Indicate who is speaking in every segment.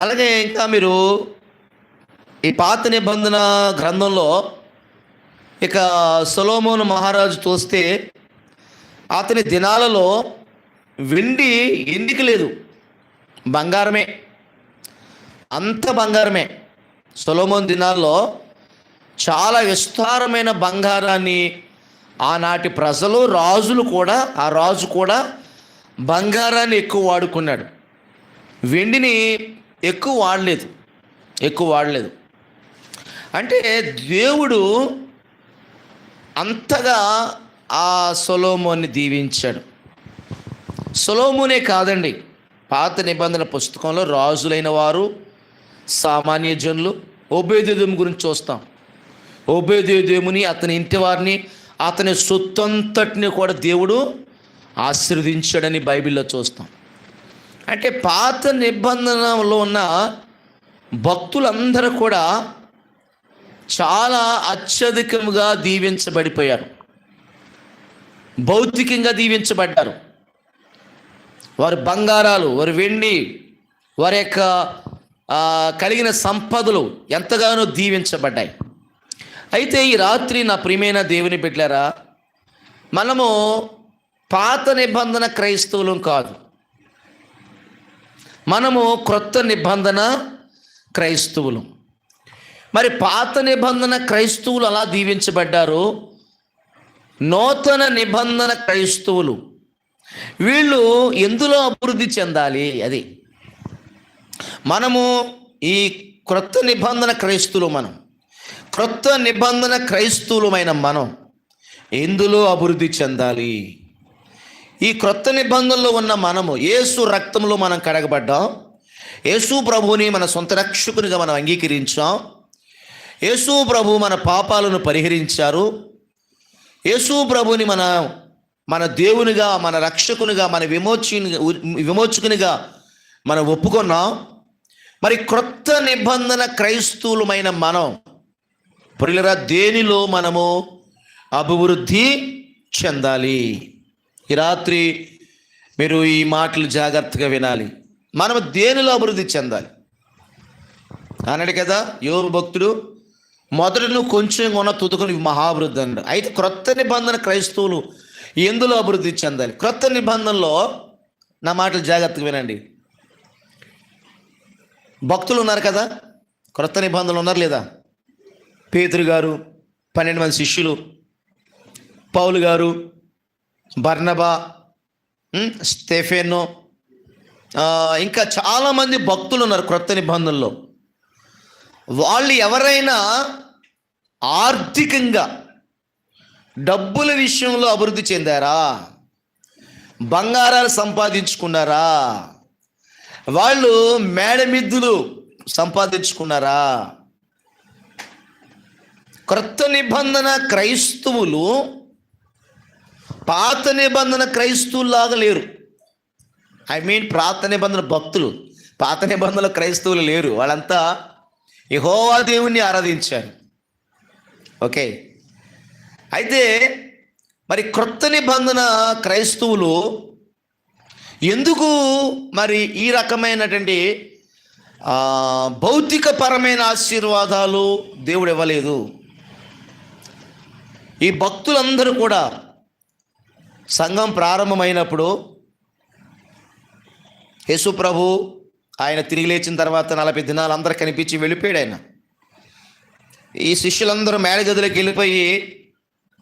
Speaker 1: అలాగే ఇంకా మీరు ఈ పాత నిబంధన గ్రంథంలో ఇక సొలొమోను మహారాజు చూస్తే అతని దినాలలో వెండి ఎన్నిక లేదు, బంగారమే, అంత బంగారమే. సొలొమోను దినాల్లో చాలా విస్తారమైన బంగారాన్ని ఆనాటి ప్రజలు, రాజులు కూడా, ఆ రాజు కూడా బంగారాన్ని ఎక్కువ వాడుకున్నాడు, వెండిని ఎక్కువ వాడలేదు. అంటే దేవుడు అంతగా ఆ సొలొమోన్ని దీవించాడు. సొలొమోనే కాదండి, పాత నిబంధన పుస్తకంలో రాజులైన వారు, సామాన్య జనులు, ఓబేదెదోము గురించి చూస్తాం. ఓబేదెదోముని, అతని ఇంటి వారిని, అతని సొత్తంతటిని కూడా దేవుడు ఆశీర్వదించాడని బైబిల్లో చూస్తాం. అంటే పాత నిబంధనలో ఉన్న భక్తులందరూ కూడా చాలా అత్యధికంగా దీవించబడిపోయారు, భౌతికంగా దీవించబడ్డారు. వారి బంగారాలు, వారి వెండి, వారి యొక్క కలిగిన సంపదలు ఎంతగానో దీవించబడ్డాయి. అయితే ఈ రాత్రి నా ప్రియమైన దేవుని బిడ్డలారా, మనము పాత నిబంధన క్రైస్తవులం కాదు, మనము క్రొత్త నిబంధన క్రైస్తవులు. మరి పాత నిబంధన క్రైస్తవులు అలా దీవించబడ్డారు, నూతన నిబంధన క్రైస్తవులు వీళ్ళు ఎందులో అభివృద్ధి చెందాలి? అది మనము ఈ క్రొత్త నిబంధన క్రైస్తవులు, మనం క్రొత్త నిబంధన క్రైస్తవులమైన మనం ఎందులో అభివృద్ధి చెందాలి? ఈ క్రొత్త నిబంధనలో ఉన్న మనము యేసు రక్తంలో మనం కడగబడ్డాం, యేసు ప్రభువుని మన సొంత రక్షకునిగా మనం అంగీకరించాం, యేసు ప్రభు మన పాపాలను పరిహరించారు, యేసు ప్రభుని మన దేవునిగా, మన రక్షకునిగా, మన విమోచకునిగా మనం ఒప్పుకున్నాం. మరి క్రొత్త నిబంధన క్రైస్తవులమైన మనం ప్రియులారా దేనిలో మనము అభివృద్ధి చెందాలి? ఈ రాత్రి మీరు ఈ మాటలు జాగ్రత్తగా వినాలి. మనము దేనిలో అభివృద్ధి చెందాలి అన్నాడు కదా యోబు భక్తుడు, మొదట నువ్వు కొంచెం ఉన్న తుదుకుని మహాభివృద్ధి అన్నాడు. అయితే క్రొత్త నిబంధన క్రైస్తవులు ఎందులో అభివృద్ధి చెందాలి? క్రొత్త నిబంధనలో నా మాటలు జాగ్రత్తగా వినండి. భక్తులు ఉన్నారు కదా, క్రొత్త నిబంధనలు ఉన్నారు లేదా? పేతురు గారు, 12 మంది శిష్యులు, పౌలు గారు, బర్నబా, స్టెఫెను, ఇంకా చాలామంది భక్తులు ఉన్నారు క్రొత్త నిబంధనలో. వాళ్ళు ఎవరైనా ఆర్థికంగా డబ్బుల విషయంలో అభివృద్ధి చెందారా? బంగారాలు సంపాదించుకున్నారా? వాళ్ళు మేడమిద్దులు సంపాదించుకున్నారా? క్రొత్త నిబంధన క్రైస్తవులు పాత నిబంధన క్రైస్తవులాగా లేరు. పాత నిబంధన భక్తులు, పాత నిబంధనల క్రైస్తవులు లేరు. వాళ్ళంతా యెహోవా దేవుణ్ణి ఆరాధించారు. ఓకే, అయితే మరి క్రొత్త నిబంధన క్రైస్తవులు ఎందుకు మరి ఈ రకమైనటువంటి భౌతికపరమైన ఆశీర్వాదాలు దేవుడు ఇవ్వలేదు? ఈ భక్తులందరూ కూడా సంఘం ప్రారంభమైనప్పుడు యేసు ప్రభు ఆయన తిరిగి లేచిన తర్వాత 40 దినాలు అందరూ కనిపించి వెళ్ళిపోయాడు ఆయన. ఈ శిష్యులందరూ మేడగదిలోకి వెళ్ళిపోయి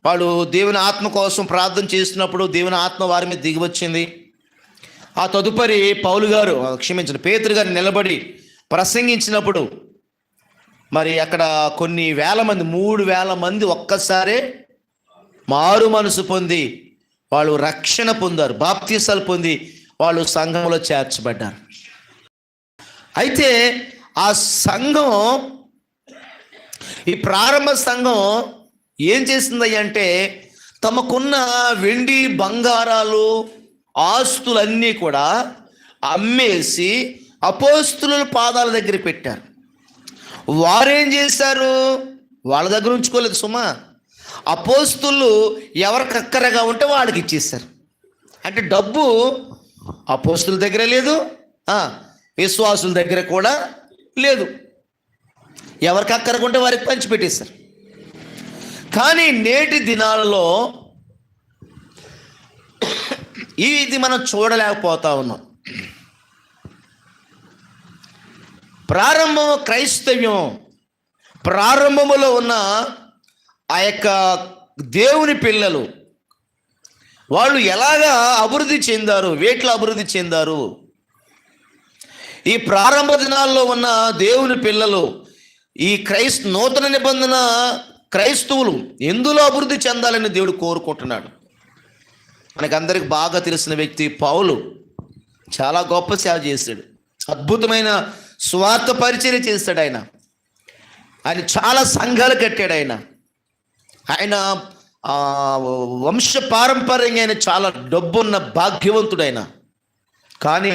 Speaker 1: వాళ్ళు దేవుని ఆత్మ కోసం ప్రార్థన చేస్తున్నప్పుడు దేవుని ఆత్మ వారి మీద దిగి వచ్చింది. ఆ తదుపరి పేతురు గారు నిలబడి ప్రసంగించినప్పుడు మరి అక్కడ కొన్ని వేల మంది, 3,000 మంది ఒక్కసారే మారు మనసు పొంది వాళ్ళు రక్షణ పొందారు, బాప్తీసాలు పొంది వాళ్ళు సంఘంలో చేర్చబడ్డారు. అయితే ఆ సంఘం, ఈ ప్రారంభ సంఘం ఏం చేసింది అంటే తమకున్న వెండి బంగారాలు ఆస్తులన్నీ కూడా అమ్మేసి అపోస్తుల పాదాల దగ్గర పెట్టారు. వారేం చేశారు? వాళ్ళ దగ్గర ఉంచుకోలేదు సుమా. అపోస్తులు ఎవరికి అక్కరగా ఉంటే వాళ్ళకి ఇచ్చేస్తారు. అంటే డబ్బు అపోస్తుల దగ్గర లేదు, విశ్వాసుల దగ్గర కూడా లేదు. ఎవరికి అక్కరకుంటే వారికి పంచిపెట్టేశారు. కానీ నేటి దినాలలో ఇది మనం చూడలేకపోతా ఉన్నాం. క్రైస్తవ్యం ప్రారంభములో ఉన్న ఆ యొక్క దేవుని పిల్లలు వాళ్ళు ఎలాగా అభివృద్ధి చెందారు, వేట్లో అభివృద్ధి చెందారు. ఈ ప్రారంభ దినాల్లో ఉన్న దేవుని పిల్లలు, ఈ నూతన నిబంధన క్రైస్తవులు ఎందులో అభివృద్ధి చెందాలని దేవుడు కోరుకుంటున్నాడు. మనకందరికి బాగా తెలిసిన వ్యక్తి పౌలు చాలా గొప్ప సేవ చేశాడు. అద్భుతమైన స్వార్థ పరిచర్య చేశాడు. ఆయన చాలా సంఘాలు కట్టాడు. ఆయన వంశ పారంపర్యంగా ఆయన చాలా డబ్బున్న భాగ్యవంతుడైన, కానీ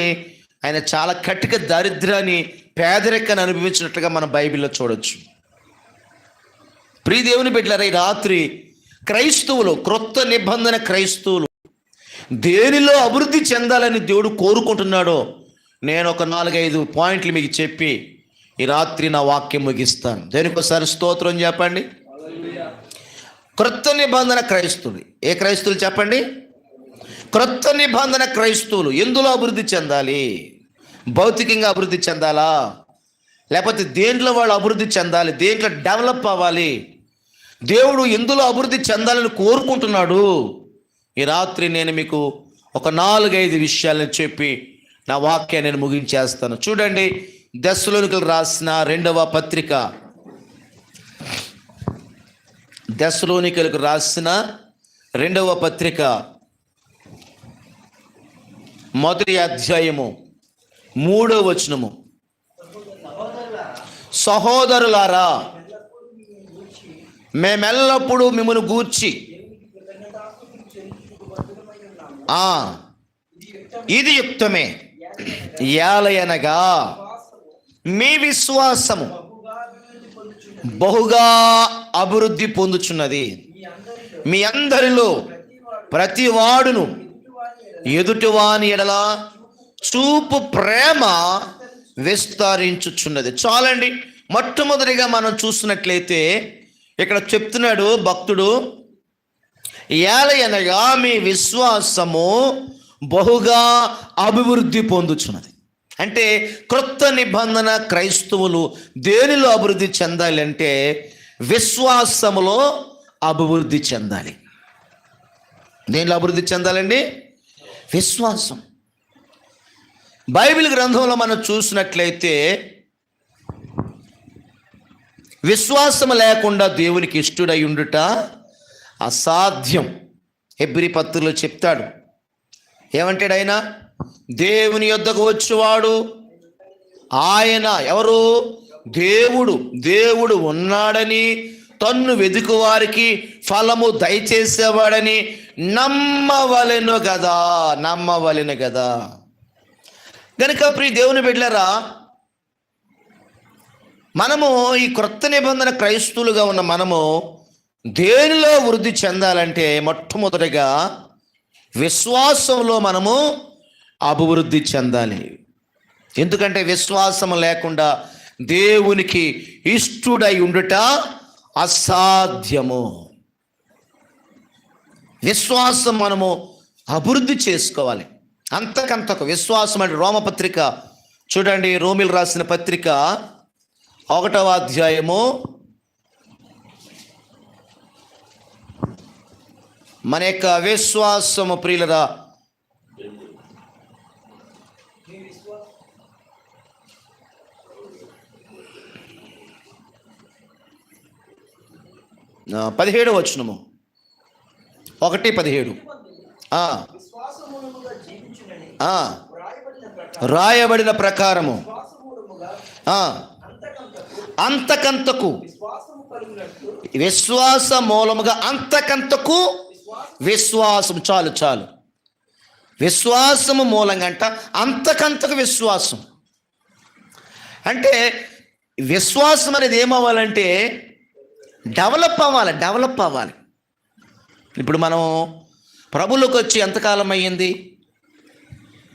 Speaker 1: ఆయన చాలా కటిక దారిద్ర్యాన్ని, పేదరికాన్ని అనుభవించినట్లుగా మనం బైబిల్లో చూడొచ్చు. ప్రియ దేవుని బిడ్డలారా, ఈ రాత్రి క్రైస్తవులు, క్రొత్త నిబంధన క్రైస్తవులు దేనిలో అభివృద్ధి చెందాలని దేవుడు కోరుకుంటున్నాడో నేను ఒక 4-5 పాయింట్లు మీకు చెప్పి ఈ రాత్రి నా వాక్యం ముగిస్తాను. దేనికోసారి స్తోత్రం చెప్పండి. క్రొత్త నిబంధన క్రైస్తవులు. ఏ క్రైస్తవులు చెప్పండి? క్రొత్త నిబంధన క్రైస్తవులు ఎందులో అభివృద్ధి చెందాలి? భౌతికంగా అభివృద్ధి చెందాలా, లేకపోతే దేంట్లో వాళ్ళు అభివృద్ధి చెందాలి, దేంట్లో డెవలప్ అవ్వాలి, దేవుడు ఎందులో అభివృద్ధి చెందాలని కోరుకుంటున్నాడు? ఈ రాత్రి నేను మీకు ఒక 4-5 విషయాలను చెప్పి నా వాక్యాన్ని నేను ముగించేస్తాను. చూడండి, దెస్సలోనికలు రాసిన 2వ పత్రిక, దెస్సలోనికలకు రాసిన 2వ పత్రిక 1వ అధ్యాయము 3వ వచనము. సహోదరులారా, మేమెల్లప్పుడూ మిమ్మల్ని గూర్చి ఇది యుక్తమే, ఏలయనగా మీ విశ్వాసము బహుగా అభివృద్ధి పొందుచున్నది. మీ అందరిలో ప్రతి వాడును ఎదుటివాని ఎడల చూపు ప్రేమ విస్తరించుచున్నది. చాలండి. మొట్టమొదటిగా మనం చూసినట్లయితే ఇక్కడ చెప్తున్నాడు భక్తుడు, ఏలయనగా మీ విశ్వాసము బహుగా అభివృద్ధి పొందుచున్నది. అంటే క్రొత్త నిబంధన క్రైస్తవులు దేనిలో అభివృద్ధి చెందాలి అంటే విశ్వాసములో అభివృద్ధి చెందాలి. దేనిలో అభివృద్ధి చెందాలండి? విశ్వాసం. బైబిల్ గ్రంథంలో మనం చూసినట్లయితే విశ్వాసం లేకుండా దేవునికి ఇష్టుడై ఉండుట అసాధ్యం. హెబ్రీ పత్రికలో చెప్తాడు. ఏమంటాడు ఆయన? దేవుని యొద్దకు వచ్చేవాడు ఆయన ఎవరు? దేవుడు ఉన్నాడని, తన్ను వెదుకు వారికి ఫలము దయచేసేవాడని నమ్మవలెను కదా. కనుక ప్రియ దేవుని బిడ్డలారా, మనము ఈ క్రొత్త నిబంధన క్రైస్తవులుగా ఉన్న మనము దేనిలో వృద్ధి చెందాలంటే మొట్టమొదటిగా విశ్వాసంలో మనము అభివృద్ధి చెందాలి. ఎందుకంటే విశ్వాసం లేకుండా దేవునికి ఇష్టుడై ఉండుట అసాధ్యము. విశ్వాసం మనము అభివృద్ధి చేసుకోవాలి. అంతకంతకు విశ్వాసం అంటే రోమపత్రిక చూడండి, రోమిలు రాసిన పత్రిక 1వ అధ్యాయము మన యొక్క విశ్వాసము ప్రియులరా ఆ 17వ వచనము 1:17 రాయబడిన ప్రకారము అంతకంతకు విశ్వాస మూలముగా అంతకంతకు విశ్వాసం. చాలు విశ్వాసము మూలంగా అంట అంతకంతకు విశ్వాసం. అంటే విశ్వాసం అనేది ఏమవ్వాలంటే డెవలప్ అవ్వాలి. ఇప్పుడు మనం ప్రభులోకి వచ్చి ఎంతకాలం అయ్యింది?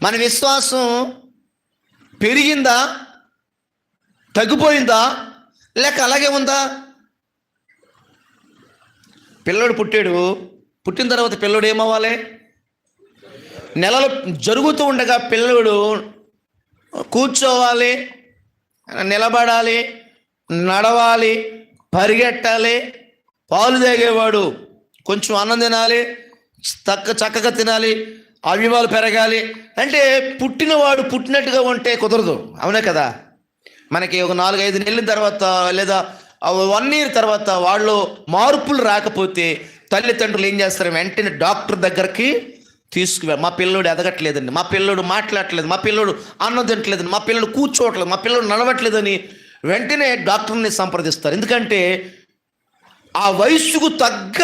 Speaker 1: మన విశ్వాసం పెరిగిందా, తగ్గిపోయిందా, లేక అలాగే ఉందా? పిల్లడు పుట్టిన తర్వాత పిల్లడు ఏమవ్వాలి? నెలలు జరుగుతూ ఉండగా పిల్లడు కూర్చోవాలి, నిలబడాలి, నడవాలి, పరిగెట్టాలి, పాలు తాగేవాడు కొంచెం అన్నం తినాలి, చక్కగా తినాలి, అవయవాలు పెరగాలి. అంటే పుట్టినవాడు పుట్టినట్టుగా ఉంటే కుదరదు, అవునే కదా? మనకి ఒక 4-5 నెలల తర్వాత లేదా 1 year తర్వాత వాళ్ళు మార్పులు రాకపోతే తల్లిదండ్రులు ఏం చేస్తారు? వెంటనే డాక్టర్ దగ్గరికి తీసుకువెళ్ళి, మా పిల్లోడు ఎదగట్లేదండి, మా పిల్లోడు మాట్లాడట్లేదు, మా పిల్లోడు అన్నం తినట్లేదండి, మా పిల్లోడు కూర్చోవట్లేదు, మా పిల్లోడు నడవట్లేదని వెంటనే డాక్టర్ని సంప్రదిస్తారు. ఎందుకంటే ఆ వయస్సుకు తగ్గ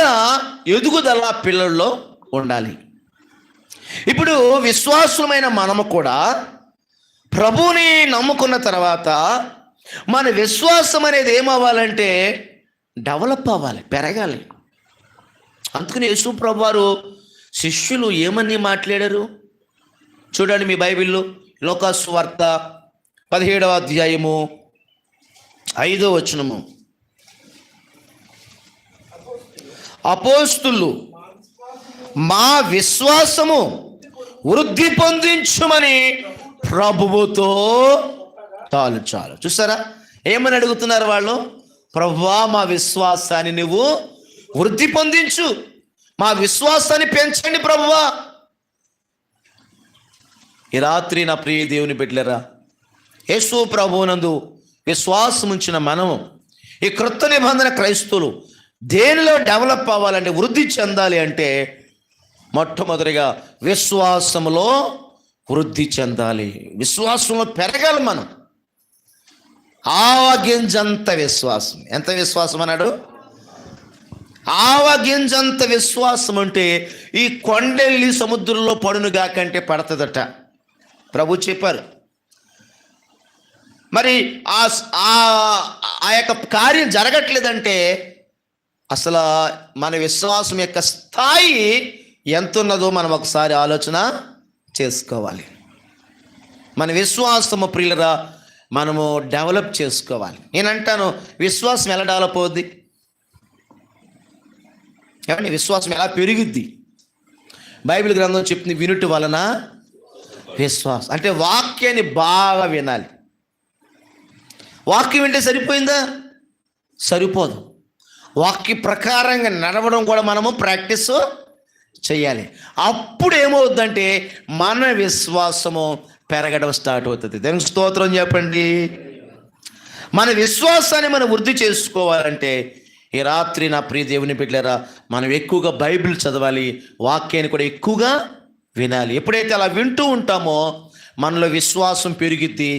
Speaker 1: ఎదుగుదల పిల్లల్లో ఉండాలి. ఇప్పుడు విశ్వాసమైన మనము కూడా ప్రభువుని నమ్ముకున్న తర్వాత మన విశ్వాసం అనేది ఏమవ్వాలంటే డెవలప్ అవ్వాలి, పెరగాలి. అందుకని యేసు ప్రభువారు శిష్యులు ఏమని మాట్లాడారు చూడండి మీ బైబిల్లో. లోకాసు వార్త 17వ అధ్యాయము 5వ వచనము. అపోస్తులు మా విశ్వాసము వృద్ధి పొందించుమని ప్రభువుతో చాలు. చూసారా ఏమని అడుగుతున్నారు వాళ్ళు? ప్రభువా, మా విశ్వాసాన్ని నువ్వు వృద్ధి పొందించు, మా విశ్వాసాన్ని పెంచండి ప్రభువా. ఈ రాత్రి నా ప్రియ దేవుని బిడ్డలారా, యేసు ప్రభువునందు విశ్వాసం ఉంచిన మనము ఈ క్రొత్త నిబంధన క్రైస్తవులు దేనిలో డెవలప్ అవ్వాలంటే, వృద్ధి చెందాలి అంటే మొట్టమొదటిగా విశ్వాసములో వృద్ధి చెందాలి, విశ్వాసంలో పెరగాలి. మనం ఆవగింజంత విశ్వాసం. ఎంత విశ్వాసం అన్నాడు? ఆవగింజంత విశ్వాసం. అంటే ఈ కొండెల్లి సముద్రంలో పడునుగా కంటే పడుతుందట ప్రభు చెప్పారు. మరి ఆ యొక్క కార్యం జరగట్లేదంటే అసలు మన విశ్వాసం యొక్క స్థాయి ఎంత ఉన్నదో మనం ఒకసారి ఆలోచన చేసుకోవాలి. మన విశ్వాసము ప్రియులరా మనము డెవలప్ చేసుకోవాలి. నేనంటాను, విశ్వాసం ఎలా డెవలప్ అవుద్ది ఏమండి? విశ్వాసం ఎలా పెరుగుద్ది? బైబిల్ గ్రంథం చెప్తుంది, వినుట వలన విశ్వాసం. అంటే వాక్యాన్ని బాగా వినాలి. వాక్యం వింటే సరిపోయిందా? సరిపోదు. వాక్య ప్రకారంగా నడవడం కూడా మనము ప్రాక్టీస్ చేయాలి. అప్పుడు ఏమవుద్దంటే మన విశ్వాసము పెరగడం స్టార్ట్ అవుతుంది. దేవునికి స్తోత్రం చెప్పండి. మన విశ్వాసాన్ని మనం వృద్ధి చేసుకోవాలంటే ఈ రాత్రి నా ప్రియ దేవుని బిడ్డలారా మనం ఎక్కువగా బైబిల్ చదవాలి, వాక్యాన్ని కూడా ఎక్కువగా వినాలి. ఎప్పుడైతే అలా వింటూ ఉంటామో మనలో విశ్వాసం పెరిగిద్ది.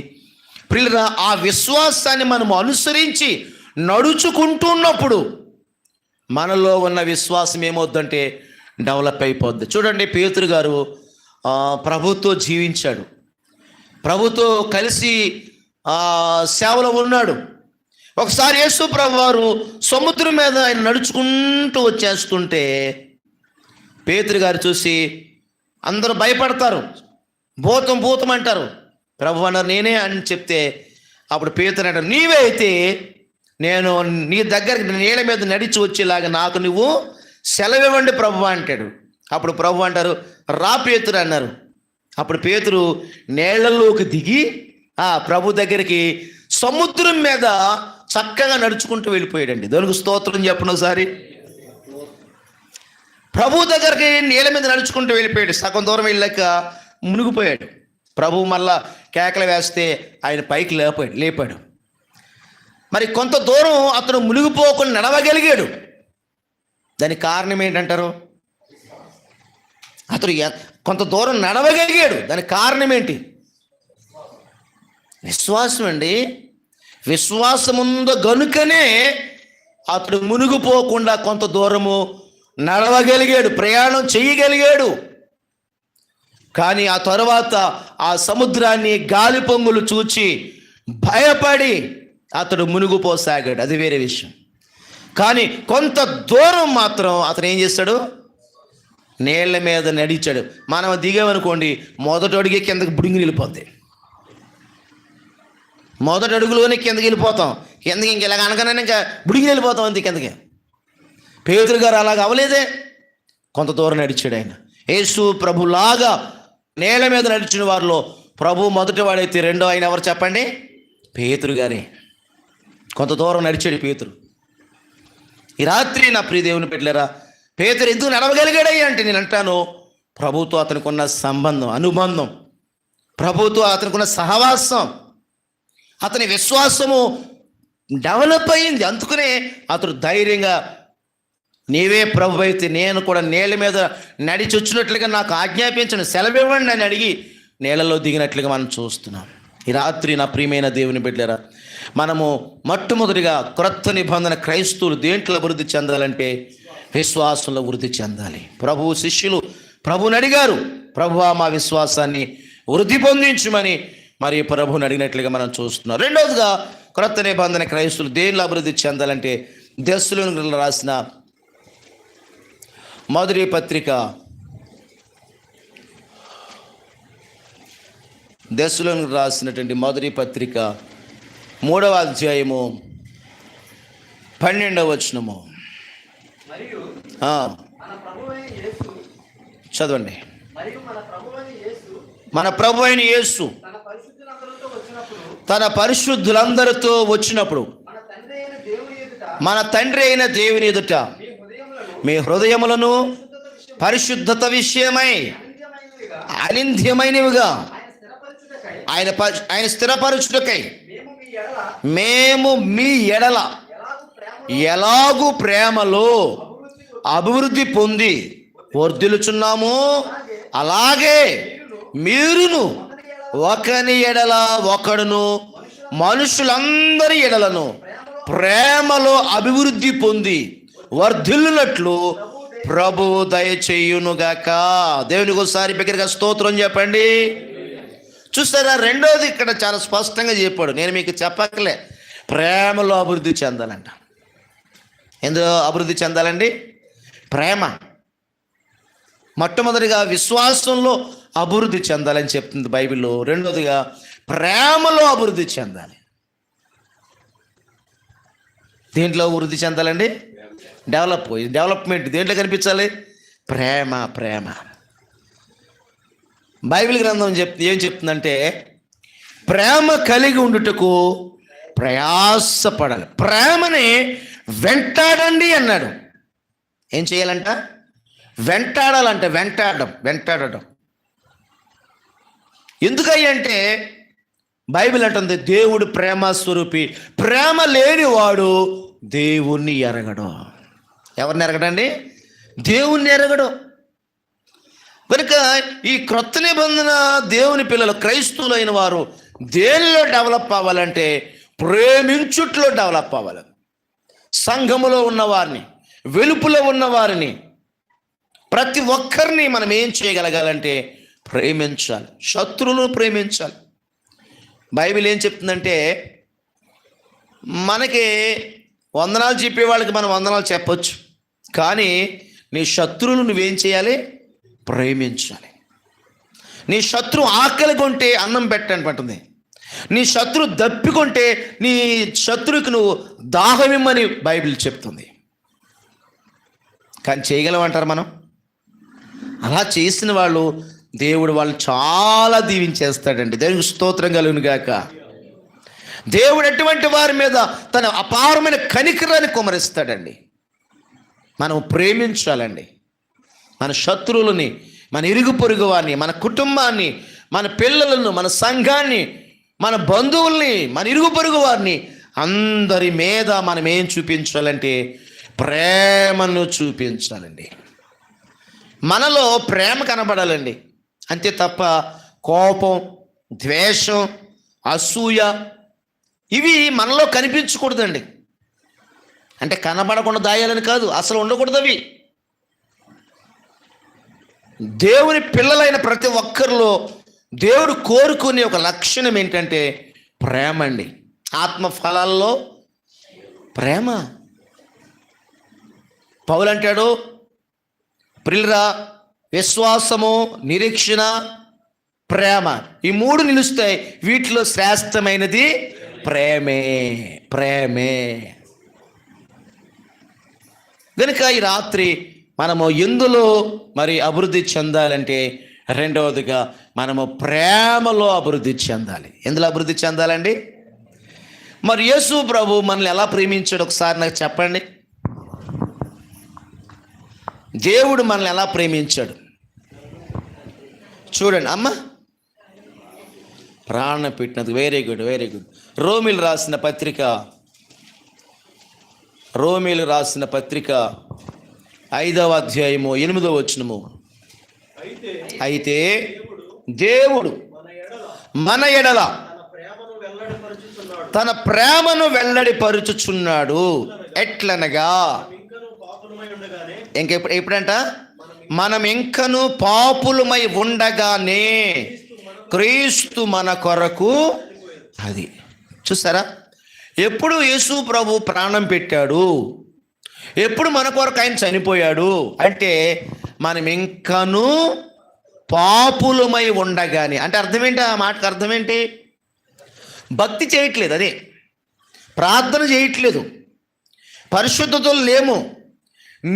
Speaker 1: ప్రియులరా, ఆ విశ్వాసాన్ని మనం అనుసరించి నడుచుకుంటున్నప్పుడు మనలో ఉన్న విశ్వాసం ఏమవుద్దంటే డెవలప్ అయిపోద్ది. చూడండి, పేతురు గారు ప్రభుతో జీవించాడు, ప్రభుతో కలిసి సేవలో ఉన్నాడు. ఒకసారి యేసు ప్రభు వారు సముద్రం మీద ఆయన నడుచుకుంటూ వచ్చేస్తుంటే పేతురు గారు చూసి అందరూ భయపడతారు, భూతం అంటారు. ప్రభు అన్నారు నేనే అని చెప్తే అప్పుడు పేతురు అంటారు, నీవే అయితే నేను నీ దగ్గరికి నీళ్ళ మీద నడిచి వచ్చేలాగా నాకు నువ్వు సెలవివ్వండి ప్రభు అంటాడు. అప్పుడు ప్రభు అంటారు, రా పేతురు అన్నారు. అప్పుడు పేతురు నీళ్లలోకి దిగి ప్రభు దగ్గరికి సముద్రం మీద చక్కగా నడుచుకుంటూ వెళ్ళిపోయాడండి. దేవునికి స్తోత్రం చెప్పండి ఒకసారి. ప్రభు దగ్గరికి నీళ్ళ మీద నడుచుకుంటూ వెళ్ళిపోయాడు. సగం దూరం వెళ్ళాక మునిగిపోయాడు. ప్రభు మళ్ళా కేకలు వేస్తే ఆయన పైకి లేపాడు. మరి కొంత దూరం అతను మునిగిపోకుండా నడవగలిగాడు. దానికి కారణం ఏంటంటారు? అతడు కొంత దూరం నడవగలిగాడు. దానికి కారణం ఏంటి? విశ్వాసం అండి. విశ్వాసం ఉందో గనుకనే అతడు మునిగిపోకుండా కొంత దూరము నడవగలిగాడు, ప్రయాణం చేయగలిగాడు. కానీ ఆ తర్వాత ఆ సముద్రాన్ని గాలి పొంగులు చూచి భయపడి అతడు మునిగిపోసాగాడు, అది వేరే విషయం. కానీ కొంత దూరం మాత్రం అతను ఏం చేస్తాడు? నీళ్ల మీద నడిచాడు. మనం దిగామనుకోండి, మొదటి అడిగే కిందకి బుడింగి వెళ్ళిపోద్ది. మొదటి అడుగులోనే కిందకి వెళ్ళిపోతాం. కిందకి ఇంక ఇలాగ అనగానే ఇంకా బుడికి వెళ్ళిపోతాం అంతే కిందకి. పేతురు గారు అలాగ అవలేదే, కొంత దూరం నడిచాడు ఆయన. యేసు ప్రభులాగా నేల మీద నడిచిన వారిలో ప్రభు మొదటి వాడైతే రెండో ఆయన ఎవరు చెప్పండి? పేతురు గారే. కొంత దూరం నడిచాడు పేతురు. ఈ రాత్రి నా ప్రియ దేవుని పెట్టలేరా, పేతురు ఎందుకు నడవగలిగాడయ్యా అంటే నేను అంటాను, ప్రభుతో అతనికి ఉన్న సంబంధం, అనుబంధం, ప్రభుతో అతనికి ఉన్న సహవాసం, అతని విశ్వాసము డెవలప్ అయింది. అందుకనే అతడు ధైర్యంగా, నీవే ప్రభు అయితే నేను కూడా నేల మీద నడిచి వచ్చినట్లుగా నాకు ఆజ్ఞాపించను, సెలవివ్వండి అని అడిగి నేలలో దిగినట్లుగా మనం చూస్తున్నాం. ఈ రాత్రి నా ప్రియమైన దేవుని బిడ్డలారా, మనము మొట్టమొదటిగా క్రొత్త నిబంధన క్రైస్తవులు దేంట్లో అభివృద్ధి చెందాలంటే విశ్వాసంలో వృద్ధి చెందాలి. ప్రభు శిష్యులు ప్రభుని అడిగారు, ప్రభువా మా విశ్వాసాన్ని వృద్ధి పొందించమని. మరి ప్రభుని అడిగినట్లుగా మనం చూస్తున్నాం. రెండవదిగా క్రొత్త నిబంధన క్రైస్తవులు దేనిలో అభివృద్ధి చెందాలంటే దెస్సలోనికీయులకు రాసిన మొదటి పత్రిక, దెస్సలోనికీయులకు రాసినటువంటి మొదటి పత్రిక 3వ అధ్యాయము 12వ వచనము. చదవండి. మన ప్రభు అయిన యేసు తన పరిశుద్ధులందరితో వచ్చినప్పుడు మన తండ్రి అయిన దేవుని ఎదుట మీ హృదయములను పరిశుద్ధత విషయమై అనింద్యమైనవిగా ఆయన స్థిరపరచుటకై మేము మీ ఎడల ఎలాగూ ప్రేమలో అభివృద్ధి పొంది వర్ధిల్లుచున్నాము, అలాగే మీరును ఒకని ఎడల ఒకడును మనుషులందరి ఎడలను ప్రేమలో అభివృద్ధి పొంది వర్ధిల్లునట్లు ప్రభువు దయచేయునుగాక. దేవునికి ఒకసారి బిగ్గరగా స్తోత్రం చెప్పండి. చూస్తారా, రెండోది ఇక్కడ చాలా స్పష్టంగా చెప్పాడు. నేను మీకు చెప్పక్కలే, ప్రేమలో అభివృద్ధి చెందాలంట. ఎందులో అభివృద్ధి చెందాలండి? ప్రేమ. మొట్టమొదటిగా విశ్వాసంలో అభివృద్ధి చెందాలని చెప్తుంది బైబిల్లో. రెండోదిగా ప్రేమలో అభివృద్ధి చెందాలి. దేంట్లో వృద్ధి చెందాలండి? డెవలప్మెంట్ దేంట్లో కనిపించాలి? ప్రేమ. ప్రేమ. బైబిల్ గ్రంథం ఏం చెప్తుందంటే ప్రేమ కలిగి ఉండుటకు ప్రయాసపడాలి, ప్రేమని వెంటాడండి అన్నాడు. ఏం చేయాలంట? వెంటాడాలంట. వెంటాడడం ఎందుకయ్యంటే బైబిల్ అంటుంది దేవుడు ప్రేమ స్వరూపి, ప్రేమ లేనివాడు దేవుణ్ణి ఎరగడు. ఎవరిని ఎరగడండి? దేవుణ్ణి ఎరగడు. కనుక ఈ క్రొత్త నిబంధన దేవుని పిల్లలు క్రైస్తవులు అయిన వారు దేనిలో డెవలప్ అవ్వాలంటే ప్రేమించుట్లో డెవలప్ అవ్వాలి. సంఘములో ఉన్నవారిని, వెలుపులో ఉన్నవారిని, ప్రతి ఒక్కరిని మనం ఏం చేయగలగాలంటే ప్రేమించాలి, శత్రువులను ప్రేమించాలి. బైబిల్ ఏం చెప్తుందంటే మనకి వందనాలు చెప్పే వాళ్ళకి మనం వందనాలు చెప్పొచ్చు, కానీ నీ శత్రువులు నువ్వేం చేయాలి? ప్రేమించాలి. నీ శత్రువు ఆకలి కొంటే అన్నం పెట్టని పట్టుంది, నీ శత్రువు దప్పికొంటే నీ శత్రువుకి నువ్వు దాహమిమ్మని బైబిల్ చెప్తుంది. కానీ చేయగలమంటారు మనం? అలా చేసిన వాళ్ళు దేవుడు వాళ్ళు చాలా దీవించేస్తాడండి. దేవునికి స్తోత్రం కలుగును గాక. దేవుడు ఎటువంటి వారి మీద తన అపారమైన కనికరాన్ని కుమరిస్తాడండి. మనం ప్రేమించాలండి. మన శత్రువులని, మన ఇరుగు పొరుగు వారిని, మన కుటుంబాన్ని, మన పిల్లలను, మన సంఘాన్ని, మన బంధువుల్ని, మన ఇరుగు పొరుగు వారిని, అందరి మీద మనం ఏం చూపించాలంటే ప్రేమను చూపించాలండి. మనలో ప్రేమ కనబడాలండి, అంతే తప్ప కోపం, ద్వేషం, అసూయ ఇవి మనలో కనిపించకూడదండి. అంటే కనబడకుండా దాయాలని కాదు, అసలు ఉండకూడదు అవి. దేవుని పిల్లలైన ప్రతి ఒక్కరిలో దేవుడు కోరుకునే ఒక లక్షణం ఏంటంటే ప్రేమ అండి. ఆత్మ ఫలాల్లో ప్రేమ. పౌలు అంటాడు, ప్రియులారా, విశ్వాసము, నిరీక్షణ, ప్రేమ, ఈ మూడు నిలుస్తాయి. వీటిలో శ్రేష్టమైనది ప్రేమే. ప్రేమే కనుక ఈ రాత్రి మనము ఎందులో మరి అభివృద్ధి చెందాలంటే, రెండవదిగా మనము ప్రేమలో అభివృద్ధి చెందాలి. ఎందులో అభివృద్ధి చెందాలండి? మరి యేసు ప్రభు మనల్ని ఎలా ప్రేమించాడు ఒకసారి నాకు చెప్పండి. దేవుడు మనల్ని ఎలా ప్రేమించాడు చూడండి. అమ్మ ప్రాణం పెట్టినది. Very good, very good. రోమిలు రాసిన పత్రిక 5వ అధ్యాయము 8వ వచనము. అయితే దేవుడు మన ఎడల తన ప్రేమను వెల్లడిపరుచుచున్నాడు. ఎట్లనగా ఎప్పుడంట? మనం ఇంకను పాపులమై ఉండగానే క్రీస్తు మన కొరకు. అది చూసారా? ఎప్పుడు యేసు ప్రభు ప్రాణం పెట్టాడు, ఎప్పుడు మన కొరకు ఆయన చనిపోయాడు అంటే మనం ఇంకను పాపులమై ఉండగానే. అంటే అర్థం ఏంటి? ఆ మాటకు అర్థం ఏంటి? భక్తి చేయట్లేదు, అదే ప్రార్థన చేయట్లేదు, పరిశుద్ధతలు లేము,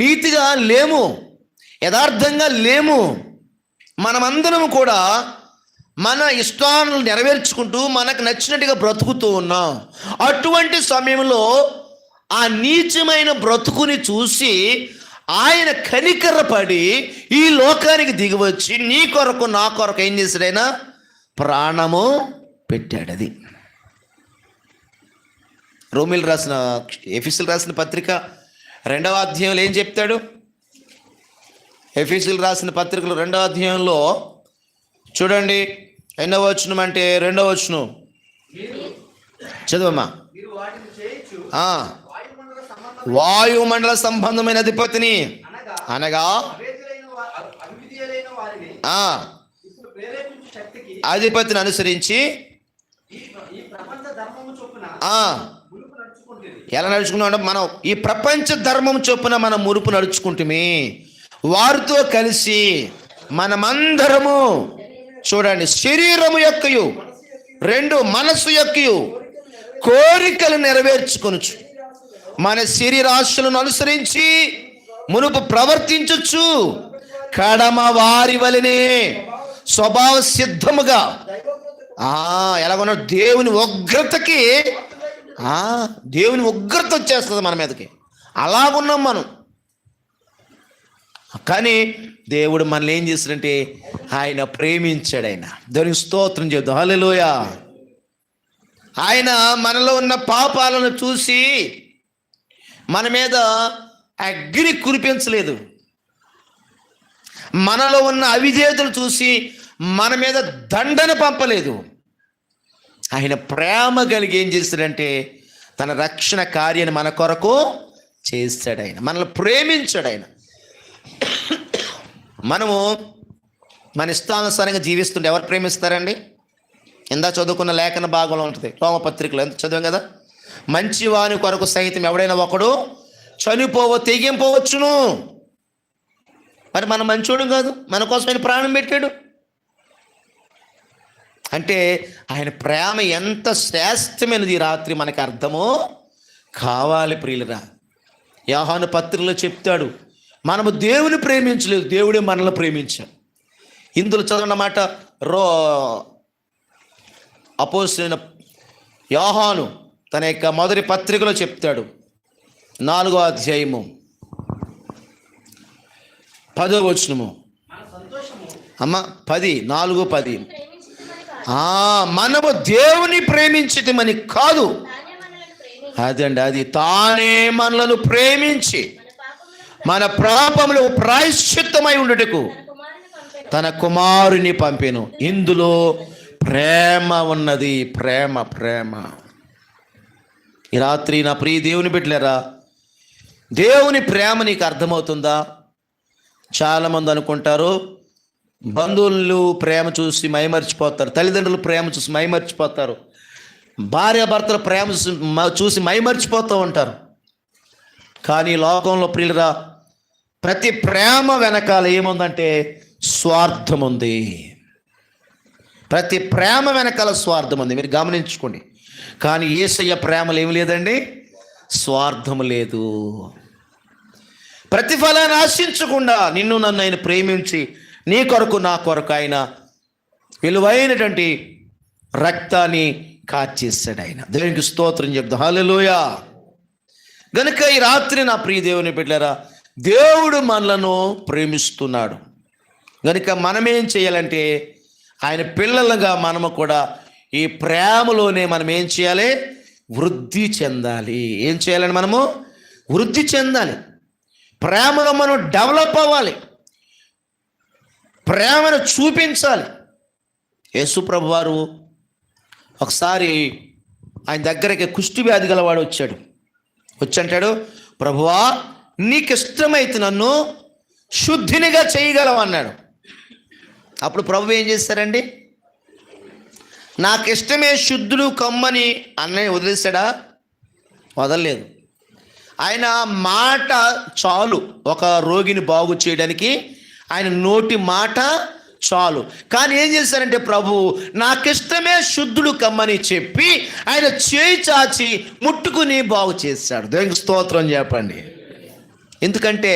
Speaker 1: నీతిగా లేము, యథార్థంగా లేము. మనమందరం కూడా మన ఇష్టాలను నెరవేర్చుకుంటూ మనకు నచ్చినట్టుగా బ్రతుకుతూ ఉన్నాం. అటువంటి సమయంలో ఆ నీచమైన బ్రతుకుని చూసి ఆయన కనికరపడి ఈ లోకానికి దిగివచ్చి నీ కొరకు నా కొరకు ఏం చేశాడైనా? ప్రాణము పెట్టాడు. అది ఎఫెసీయులకు రాసిన పత్రిక 2వ అధ్యాయంలో ఏం చెప్తాడు? ఎఫెసీయులకు రాసిన పత్రికలు 2వ అధ్యాయంలో చూడండి, ఎన్నో వచనం అంటే 2వ వచనం చదువమ్మా. వాయుమండల సంబంధమైన అధిపతిని అనగా అధిపతిని అనుసరించి ఎలా నడుచుకున్నాం అంటే, మనం ఈ ప్రపంచ ధర్మం చొప్పున మనం మురుపు నడుచుకుంటుమి. వారితో కలిసి మనమందరము చూడండి, శరీరము యొక్కయు 2 మనసు యొక్కయు కోరికలు నెరవేర్చుకొనుచు మన శరీరాశలను అనుసరించి మునుపు ప్రవర్తించచ్చు కడమ వారి వలనే స్వభావ సిద్ధముగా. ఎలాగొన్నా దేవుని ఉగ్రతకి, దేవుని ఉగ్రత వచ్చేస్తుంది మన మీదకి. అలాగున్నాం మనం. కానీ దేవుడు మనల్ని ఏం చేశాడంటే ఆయన ప్రేమించాడు. ఆయన దానికి స్తోత్రం చేద్దాం. హల్లెలూయా. ఆయన మనలో ఉన్న పాపాలను చూసి మన మీద అగ్ని కురిపించలేదు. మనలో ఉన్న అవిధేయతలు చూసి మన మీద దండన పంపలేదు. ఆయన ప్రేమ కలిగి ఏం చేస్తాడంటే తన రక్షణ కార్యాన్ని మన కొరకు చేస్తాడు. ఆయన మనల్ని ప్రేమించాడు. ఆయన మనము మన ఇష్టానుసారంగా జీవిస్తుంటే ఎవరు ప్రేమిస్తారండి? ఇందా చదువుకున్న లేఖన భాగంలో ఉంటుంది, రోమపత్రికలో ఎంత చదివాం కదా. మంచి వాని కొరకు సైతం ఎవడైనా ఒకడు తెగింపవచ్చును. మరి మనం మంచోడు కాదు, మన కోసం ఆయన ప్రాణం పెట్టాడు. అంటే ఆయన ప్రేమ ఎంత శ్రేష్టమైనది ఈ రాత్రి మనకు అర్థమో కావాలి ప్రియులరా. యోహాను పత్రికలో చెప్తాడు, మనము దేవుని ప్రేమించలేదు, దేవుడే మనల్ని ప్రేమించాడు. ఇందులో చదవన్నమాట అపోస్తలుడైన యోహాను తన యొక్క మొదటి పత్రికలో చెప్తాడు, 4వ అధ్యాయము 10వ వచనము. అమ్మ 4:10 మనము దేవుని ప్రేమించటమని కాదు, అదండి, అది తానే మనలను ప్రేమించి మన పాపములు ప్రాయశ్చిత్తమై ఉండుటకు తన కుమారుని పంపెను. ఇందులో ప్రేమ ఉన్నది. ప్రేమ. ఈ రాత్రి నా ప్రియ దేవుని బిడ్డలారా, దేవుని ప్రేమ నీకు అర్థమవుతుందా? చాలామంది అనుకుంటారు బంధువులు ప్రేమ చూసి మైమర్చిపోతారు, తల్లిదండ్రులు ప్రేమ చూసి మైమర్చిపోతారు, భార్యాభర్తల ప్రేమ చూసి మైమర్చిపోతూ ఉంటారు. కానీ లోకంలో ప్రియులరా, ప్రతి ప్రేమ వెనకాల ఏముందంటే స్వార్థం ఉంది. ప్రతి ప్రేమ వెనకాల స్వార్థం ఉంది. మీరు గమనించుకోండి. కానీ యేసయ్య ప్రేమలో ఏమి లేదండి, స్వార్థం లేదు. ప్రతిఫలాన్ని ఆశించకుండా నిన్ను నన్ను ఆయన ప్రేమించి నీ కొరకు నా కొరకు ఆయన విలువైనటువంటి రక్తాన్ని కార్చేశాడు. ఆయన దేవునికి స్తోత్రం చెప్తాం. హల్లెలూయా. గనుక ఈ రాత్రి నా ప్రియ దేవుని బిడ్డలారా, దేవుడు మనలను ప్రేమిస్తున్నాడు. గనుక మనమేం చేయాలంటే ఆయన పిల్లలుగా మనము కూడా ఈ ప్రేమలోనే మనం ఏం చేయాలి, వృద్ధి చెందాలి. ఏం చేయాలని మనము వృద్ధి చెందాలి. ప్రేమలో మనం డెవలప్ అవ్వాలి, ప్రేమను చూపించాలి. యేసు ప్రభు వారు ఒకసారి ఆయన దగ్గరికి కుష్టి వ్యాధి గలవాడు వచ్చి అంటాడు, ప్రభువా నీకు ఇష్టమైతే నన్ను శుద్ధినిగా చేయగలవు అన్నాడు. అప్పుడు ప్రభు ఏం చేస్తారండి, నాకు ఇష్టమే శుద్ధుడు కమ్మని అన్నయ్య వదిలేశాడా? వదలలేదు. ఆయన మాట చాలు ఒక రోగిని బాగు చేయడానికి, ఆయన నోటి మాట చాలు. కానీ ఏం చేశారంటే ప్రభు నాకిష్టమే శుద్ధుడు కమ్మని చెప్పి ఆయన చేయి చాచి ముట్టుకుని బాగు చేశాడు. దేవునికి స్తోత్రం చెప్పండి. ఎందుకంటే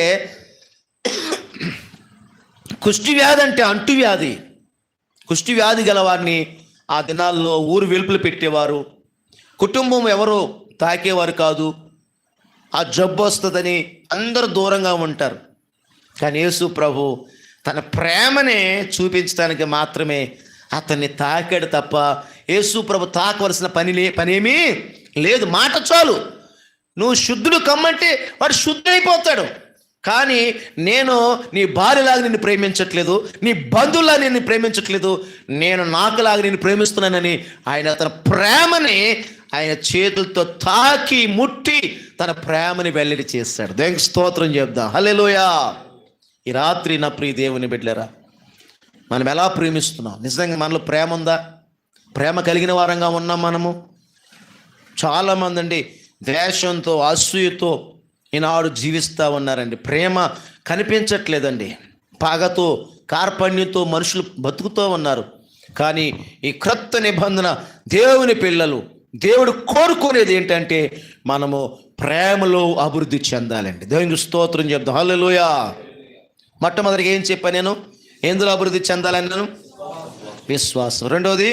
Speaker 1: కుష్టి వ్యాధి అంటే అంటువ్యాధి. కుష్టి వ్యాధి గలవారిని ఆ దినాల్లో ఊరు వెలుపులు పెట్టేవారు, కుటుంబం ఎవరు తాకేవారు కాదు. ఆ జబ్బు వస్తుందని అందరూ దూరంగా ఉంటారు. కానీ యేసు ప్రభు తన ప్రేమనే చూపించడానికి మాత్రమే అతన్ని తాకాడు తప్ప యేసు ప్రభు తాకవలసిన పనేమీ లేదు. మాట చాలు, నువ్వు శుద్ధుడు కమ్మంటే వాడు శుద్ధుడైపోతాడు. కానీ నేను నీ భార్యలాగా నిన్ను ప్రేమించట్లేదు, నీ బంధువులా నిన్ను ప్రేమించట్లేదు, నేను నాకులాగా నిన్ను ప్రేమిస్తున్నానని ఆయన తన ప్రేమని ఆయన చేతులతో తాకి ముట్టి తన ప్రేమని వెల్లడి చేస్తాడు. దేవునికి స్తోత్రం చెప్దాం. హల్లెలూయా. ఈ రాత్రి నా ప్రియ దేవుని బిడ్డలారా, మనం ఎలా ప్రేమిస్తున్నాం? నిజంగా మనలో ప్రేమ ఉందా? ప్రేమ కలిగిన వారంగా ఉన్నాం మనము? చాలామంది అండి ద్వేషంతో అసూయతో ఈనాడు జీవిస్తూ ఉన్నారండి. ప్రేమ కనిపించట్లేదండి. పగతో కార్పణ్యంతో మనుషులు బతుకుతూ ఉన్నారు. కానీ ఈ క్రొత్త నిబంధన దేవుని పిల్లలు, దేవుడు కోరుకునేది ఏంటంటే మనము ప్రేమలో అభివృద్ధి చెందాలండి. దేవునికి స్తోత్రం చెప్దాం. హల్లెలూయా. మొట్టమొదటిగా ఏం చెప్పాను నేను? ఎందులో అభివృద్ధి చెందాలని నేను? విశ్వాసం. రెండవది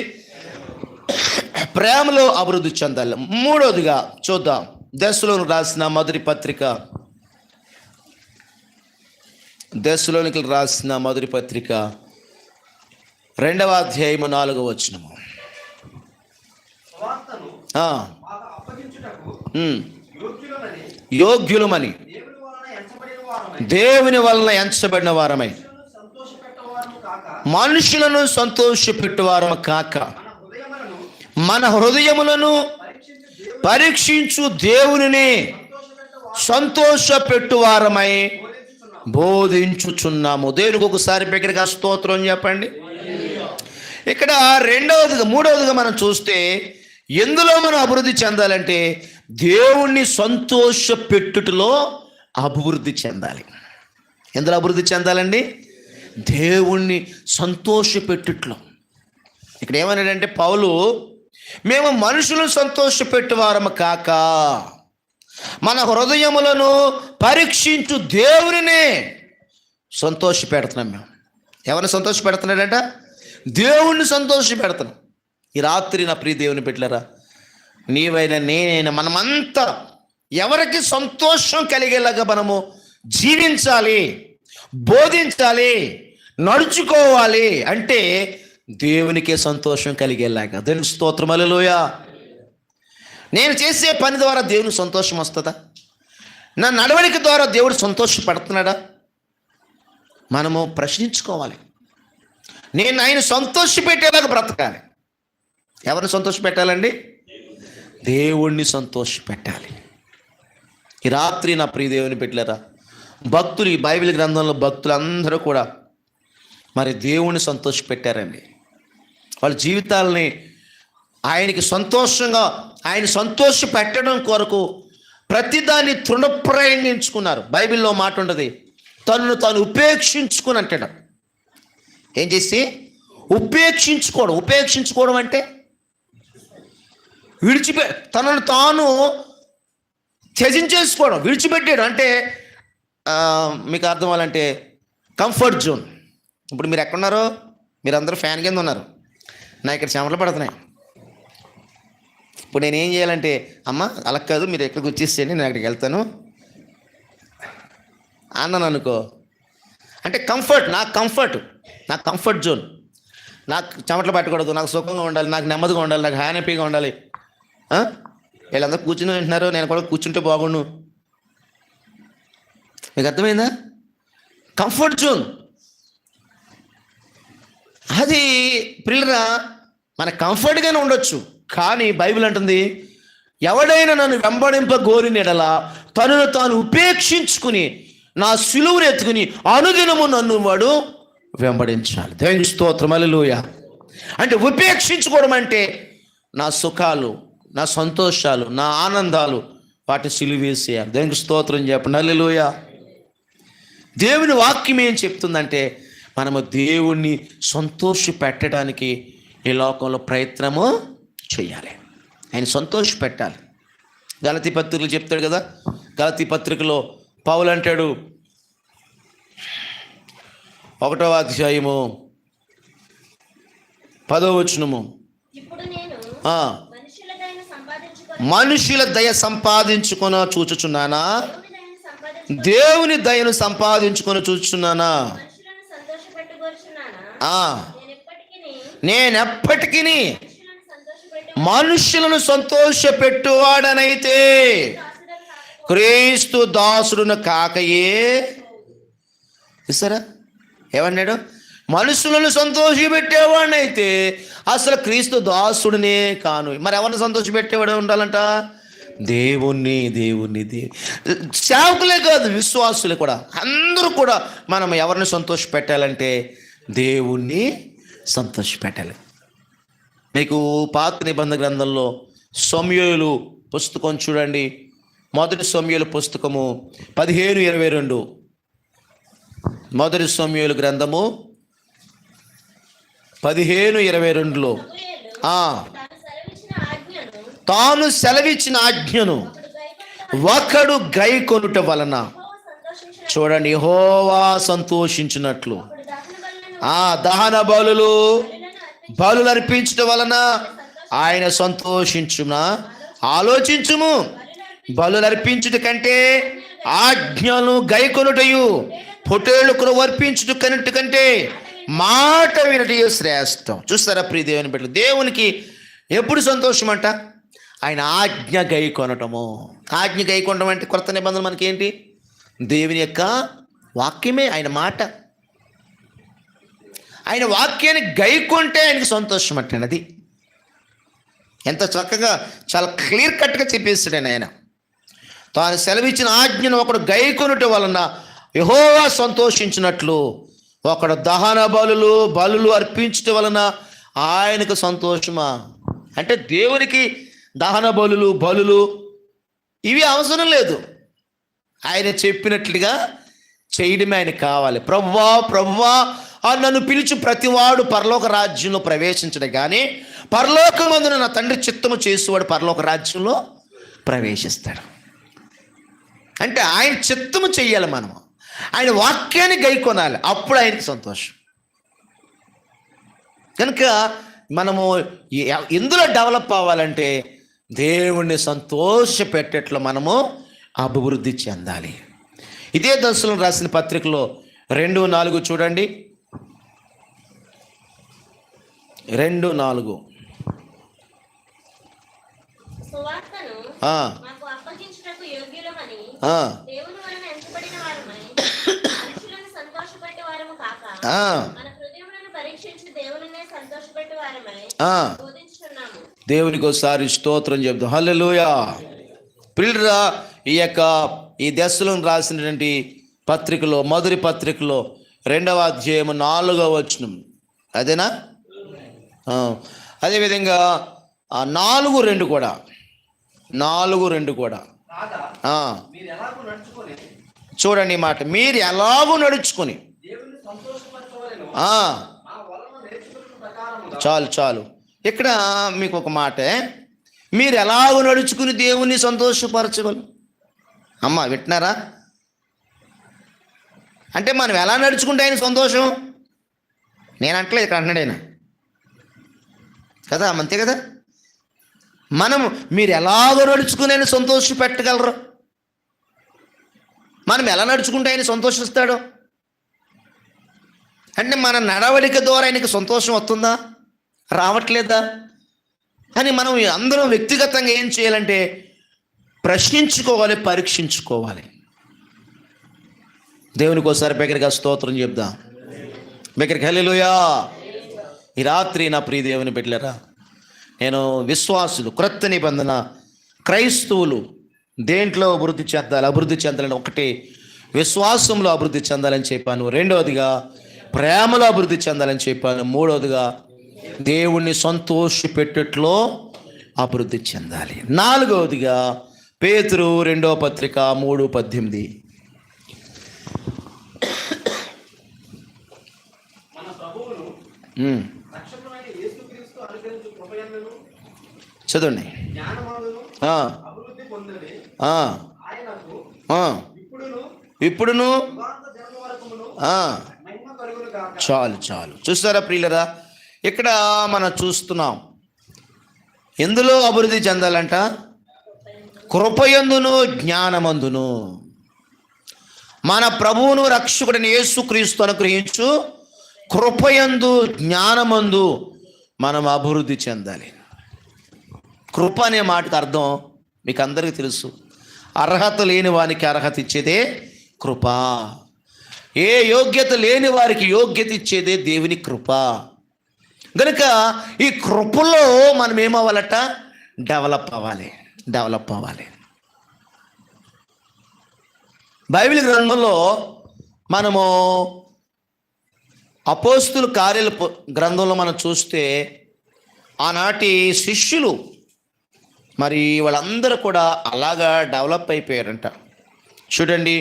Speaker 1: ప్రేమలో అభివృద్ధి చెందాలి. మూడవదిగా చూద్దాం, దశలోనికి రాసిన మొదటి పత్రిక, దశలోనికి రాసిన మొదటి పత్రిక 2వ అధ్యాయము 4వ వచనము. యోగ్యులమని దేవుని వలన ఎంచబడిన వారమై మనుషులను సంతోషపెట్టువారము కాక మన హృదయములను పరీక్షించు దేవునిని సంతోషపెట్టువారమై బోధించుచున్నాము. దేవునికి ఒకసారి బిగ్గరగా స్తోత్రం చెప్పండి. ఇక్కడ మూడవదిగా మనం చూస్తే ఎందులో మనం అభివృద్ధి చెందాలంటే దేవుణ్ణి సంతోషపెట్టుటలో అభివృద్ధి చెందాలి. ఎందులో అభివృద్ధి చెందాలండి? దేవుణ్ణి సంతోషపెట్టుట్లో. ఇక్కడ ఏమన్నాడంటే పౌలు, మేము మనుషులను సంతోషపెట్టువారము కాక మన హృదయములను పరీక్షించు దేవునినే సంతోషపెడుతున్నాం. మేము ఎవరిని సంతోషపెడుతున్నాడంట? దేవుణ్ణి సంతోషపెడుతున్నాం. ఈ రాత్రి నా ప్రియ దేవుని బిడ్డలారా, నీవైనా నేనైనా మనమంతా ఎవరికి సంతోషం కలిగేలాగా మనము జీవించాలి, బోధించాలి, నడుచుకోవాలి అంటే దేవునికే సంతోషం కలిగేలాగా. దేవుని స్తోత్రం. హల్లెలూయా. నేను చేసే పని ద్వారా దేవునికి సంతోషం వస్తుందా? నా నడవడిక ద్వారా దేవుడు సంతోషపడుతున్నాడా? మనము ప్రశ్నించుకోవాలి. నేను ఆయన సంతోషపెట్టేలాగా బ్రతకాలి. ఎవరిని సంతోషపెట్టాలండి? దేవుణ్ణి సంతోషపెట్టాలి. ఈ రాత్రి నా ప్రియ దేవుని బిడ్డలారా, భక్తులు, ఈ బైబిల్ గ్రంథంలో భక్తులు అందరూ కూడా మరి దేవుణ్ణి సంతోషపెట్టారండి. వాళ్ళ జీవితాలని ఆయనకి సంతోషంగా, ఆయన సంతోష పెట్టడం కొరకు ప్రతిదాన్ని తృణప్రాయంగించుకున్నారు. బైబిల్లో మాట ఉంటుంది, తనను తాను ఉపేక్షించుకుని అంటాడు. ఏం చేసి? ఉపేక్షించుకోవడం. ఉపేక్షించుకోవడం అంటే తనను తాను త్యజించేసుకోవడం, విడిచిపెట్టాడు. అంటే మీకు అర్థం అవ్వాలంటే కంఫర్ట్ జోన్. ఇప్పుడు మీరు ఎక్కడున్నారో, మీరు అందరూ ఫ్యాన్ కింద ఉన్నారు, నా ఇక్కడ చెమటలు పడుతున్నాయి. ఇప్పుడు నేనేం చేయాలంటే, అమ్మ అలా కాదు, మీరు ఎక్కడికి వచ్చేసేయండి, నేను అక్కడికి వెళ్తాను అన్నాను అనుకో, అంటే నాకు కంఫర్ట్ జోన్. నాకు చెమటలు పట్టకూడదు, నాకు సుఖంగా ఉండాలి, నాకు నెమ్మదిగా ఉండాలి, నాకు హ్యాపీగా ఉండాలి. వీళ్ళందరూ కూర్చుని వింటున్నారు, నేను కూడా కూర్చుంటే బాగుండు. మీకు అర్థమైందా? కంఫర్ట్ జోన్ అది. పిల్లరా, మన కంఫర్ట్గానే ఉండొచ్చు, కానీ బైబిల్ అంటుంది, ఎవడైనా నన్ను వెంబడింపగోరిన యెడల తనను తాను ఉపేక్షించుకుని నా సిలువను ఎత్తుకుని అనుదినము నన్ను వాడు వెంబడించాలి. దేవునికి స్తోత్రం, హల్లెలూయా. అంటే ఉపేక్షించుకోవడం అంటే నా సుఖాలు, నా సంతోషాలు, నా ఆనందాలు, వాటిని సిలువేసేయాలి. దేవునికి స్తోత్రం చెప్పండి, హల్లెలూయా. దేవుని వాక్యం ఏం చెప్తుందంటే, మనము దేవుణ్ణి సంతోష పెట్టడానికి ఈ లోకంలో ప్రయత్నము చేయాలి, ఆయన సంతోష పెట్టాలి. గలతీ పత్రికలు చెప్తాడు కదా, గలతీ పత్రికలో పౌలు అంటాడు, 1వ అధ్యాయము 10వ వచనము, మనుషుల దయ సంపాదించుకొని చూచుచున్నానా, దేవుని దయను సంపాదించుకొని చూచుచున్నానా, నేనెప్పటికీ మనుషులను సంతోషపెట్టువాడనైతే క్రీస్తు దాసుడును కాకయే. చూసారా ఏమన్నాడు? మనుషులను సంతోషపెట్టేవాడినైతే అసలు క్రీస్తు దాసుడినే కాను. మరి ఎవరిని సంతోషపెట్టేవాడు ఉండాలంట? దేవుణ్ణి. సేవకులే కాదు, విశ్వాసులే కూడా, అందరూ కూడా మనం ఎవరిని సంతోష పెట్టాలంటే దేవుణ్ణి సంతోష పెట్టాలి. మీకు పాత నిబంధన గ్రంథంలో సమూయేలు పుస్తకం చూడండి, 1 సమూయేలు పుస్తకము 15:22. 1 సమూయేలు గ్రంథము 15:22లో తాను సెలవిచ్చిన ఆజ్ఞను ఒకడు గైకొనుట వలన, చూడండి, యెహోవా సంతోషించినట్లు దహన బలులు అర్పించడం వలన ఆయన సంతోషించునా. ఆలోచించుము, బలులు అర్పించుట కంటే ఆజ్ఞను గైకొనుటయు, పొట్టేళ్లు అర్పించుట కంటే మాట వినటయు శ్రేష్టం. చూస్తారా ప్రియ దేవుని బిడ్డలు, దేవునికి ఎప్పుడు సంతోషం అంట? ఆయన ఆజ్ఞ గైకొనటము. ఆజ్ఞ గైకొనటం అంటే కొత్త నిబంధన మనకేంటి? దేవుని యొక్క వాక్యమే, ఆయన మాట. ఆయన వాక్యాన్ని గైకొంటే ఆయనకి సంతోషం అంటండి. అది ఎంత చక్కగా, చాలా క్లియర్ కట్గా చెప్పేస్తాడు ఆయన. తాను సెలవిచ్చిన ఆజ్ఞను ఒకడు గైకొనుట వలన యెహోవా సంతోషించినట్లు, ఒకడు దహన బలులు అర్పించటం వలన ఆయనకు సంతోషమా. అంటే దేవునికి దహన బలులు ఇవి అవసరం లేదు, ఆయన చెప్పినట్లుగా చేయడమే ఆయనకు కావాలి. ప్రభువా నన్ను పిలిచి ప్రతివాడు పరలోక రాజ్యంలో ప్రవేశించడు, కానీ పరలోకమందున నా తండ్రి చిత్తము చేసేవాడు పరలోక రాజ్యంలో ప్రవేశిస్తాడు. అంటే ఆయన చిత్తము చెయ్యాలి, మనము ఆయన వాక్యాన్ని గైకొనాలి, అప్పుడు ఆయనకి సంతోషం. కనుక మనము ఎందులో డెవలప్ అవ్వాలంటే దేవుణ్ణి సంతోష పెట్టేట్లో మనము అభివృద్ధి చెందాలి. ఇదే దశలో రాసిన పత్రికలో 2:4 చూడండి, 2:4. దేవునికి ఒకసారి స్తోత్రం చెప్తాం, హల్లెలూయా. పిల్లరా, ఈ దశలను రాసినటువంటి పత్రికలో, మొదటి పత్రికలో 2వ అధ్యాయము 4వ వచనం, అదేనా? అదేవిధంగా 4:2 కూడా, 4:2 కూడా చూడండి ఈ మాట, మీరు ఎలాగూ నడుచుకొని. చాలు ఇక్కడ మీకు ఒక మాట, మీరు ఎలాగో నడుచుకుని దేవుణ్ణి సంతోషపరచగలరు. అమ్మ వింటున్నారా? అంటే మనం ఎలా నడుచుకుంటే ఆయన సంతోషం? నేను అంటలేదు, ఇక్కడ అంటున్నాడు ఆయన కదా, అంతే కదా. మీరు ఎలాగో నడుచుకుని ఆయన సంతోష పెట్టగలరు. మనం ఎలా నడుచుకుంటే ఆయన సంతోషిస్తాడు అంటే మన నడవడిక ద్వారా ఆయనకి సంతోషం వస్తుందా, రావట్లేదా అని మనం అందరం వ్యక్తిగతంగా ఏం చేయాలంటే ప్రశ్నించుకోవాలి, పరీక్షించుకోవాలి. దేవునికి ఒకసారి బిగ్గరగా స్తోత్రం చెప్దాం. బిగ్గరగా హల్లెలూయా. ఈ రాత్రి నా ప్రియ దేవుని బిడ్డలారా, నేను విశ్వాసులు, క్రొత్త నిబంధన క్రైస్తవులు దేంట్లో అభివృద్ధి చెందాలని ఒకటి విశ్వాసంలో అభివృద్ధి చెందాలని చెప్పాను, రెండవదిగా ప్రేమలో అభివృద్ధి చెందాలని చెప్పాను, మూడవదిగా దేవుణ్ణి సంతోషపెట్టుట్లో అభివృద్ధి చెందాలి, నాలుగవదిగా పేతురు 2వ పత్రిక 3:18 చదవండి. ఇప్పుడును చాలు చూస్తారా ప్రియులరా, ఇక్కడ మనం చూస్తున్నాం ఎందులో అభివృద్ధి చెందాలంట? కృపయందును జ్ఞానమందును. మన ప్రభువును రక్షకుడిని యేసుక్రీస్తు అనుగ్రహించు కృపయందు జ్ఞానమందు మనం అభివృద్ధి చెందాలి. కృప అనే మాటకు అర్థం మీకు అందరికీ తెలుసు. అర్హత లేని వారికి అర్హత ఇచ్చేదే కృప. ఏ యోగ్యత లేని వారికి యోగ్యత ఇచ్చేదే దేవుని కృప. కనుక ఈ కృపలో మనం ఏమవ్వాలట? డెవలప్ అవ్వాలి. బైబిల్ గ్రంథంలో మనము అపోస్తుల కార్యాల గ్రంథంలో మనం చూస్తే ఆనాటి శిష్యులు మరి వాళ్ళందరూ కూడా అలాగా డెవలప్ అయిపోయారంట. చూడండి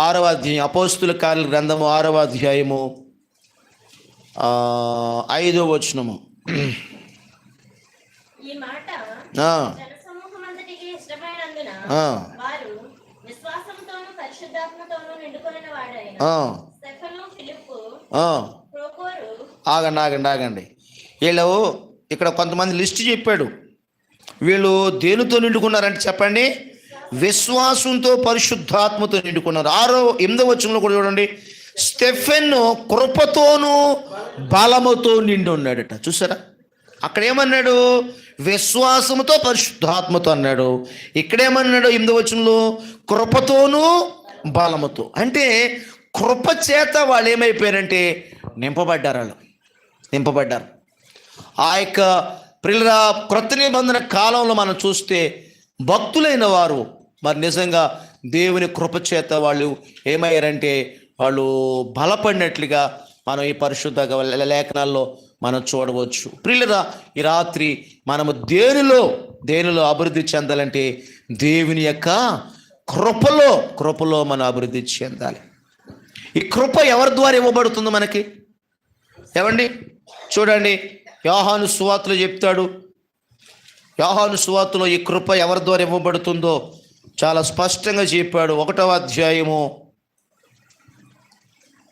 Speaker 1: 6వ అధ్యాయం, అపోస్తుల కార్యాల గ్రంథము 6వ అధ్యాయము 5వ వచనము. ఆగండి. వీళ్ళు ఇక్కడ కొంతమంది లిస్ట్ చెప్పాడు. వీళ్ళు దేనితో నిండుకున్నారంటే చెప్పండి? విశ్వాసంతో పరిశుద్ధాత్మతో నిండుకున్నారు. 8వ వచనంలో కూడా చూడండి, స్టెఫెను కృపతోనూ బలముతో నిండి ఉన్నాడట. చూసారా, అక్కడ ఏమన్నాడు? విశ్వాసముతో పరిశుద్ధాత్మతో అన్నాడు. ఇక్కడేమన్నాడు 8వ వచనంలో? కృపతోనూ బలముతో. అంటే కృప చేత వాళ్ళు ఏమైపోయారంటే నింపబడ్డారు. ఆ యొక్క ప్రియుల క్రొత్త నిబంధన కాలంలో మనం చూస్తే భక్తులైన వారు మరి నిజంగా దేవుని కృప చేత వాళ్ళు ఏమయ్యారంటే వాళ్ళు బలపడినట్లుగా మనం ఈ పరిశుద్ధ లేఖనాల్లో మనం చూడవచ్చు. ప్రియులరా, ఈ రాత్రి మనము దేనిలో అభివృద్ధి చెందాలంటే దేవుని యొక్క కృపలో మనం అభివృద్ధి చెందాలి. ఈ కృప ఎవరి ద్వారా ఇవ్వబడుతుందో మనకి? ఏమండి చూడండి, యోహాను సువార్తలో చెప్తాడు. యోహాను సువార్తలో ఈ కృప ఎవరి ద్వారా ఇవ్వబడుతుందో చాలా స్పష్టంగా చెప్పాడు. 1వ అధ్యాయము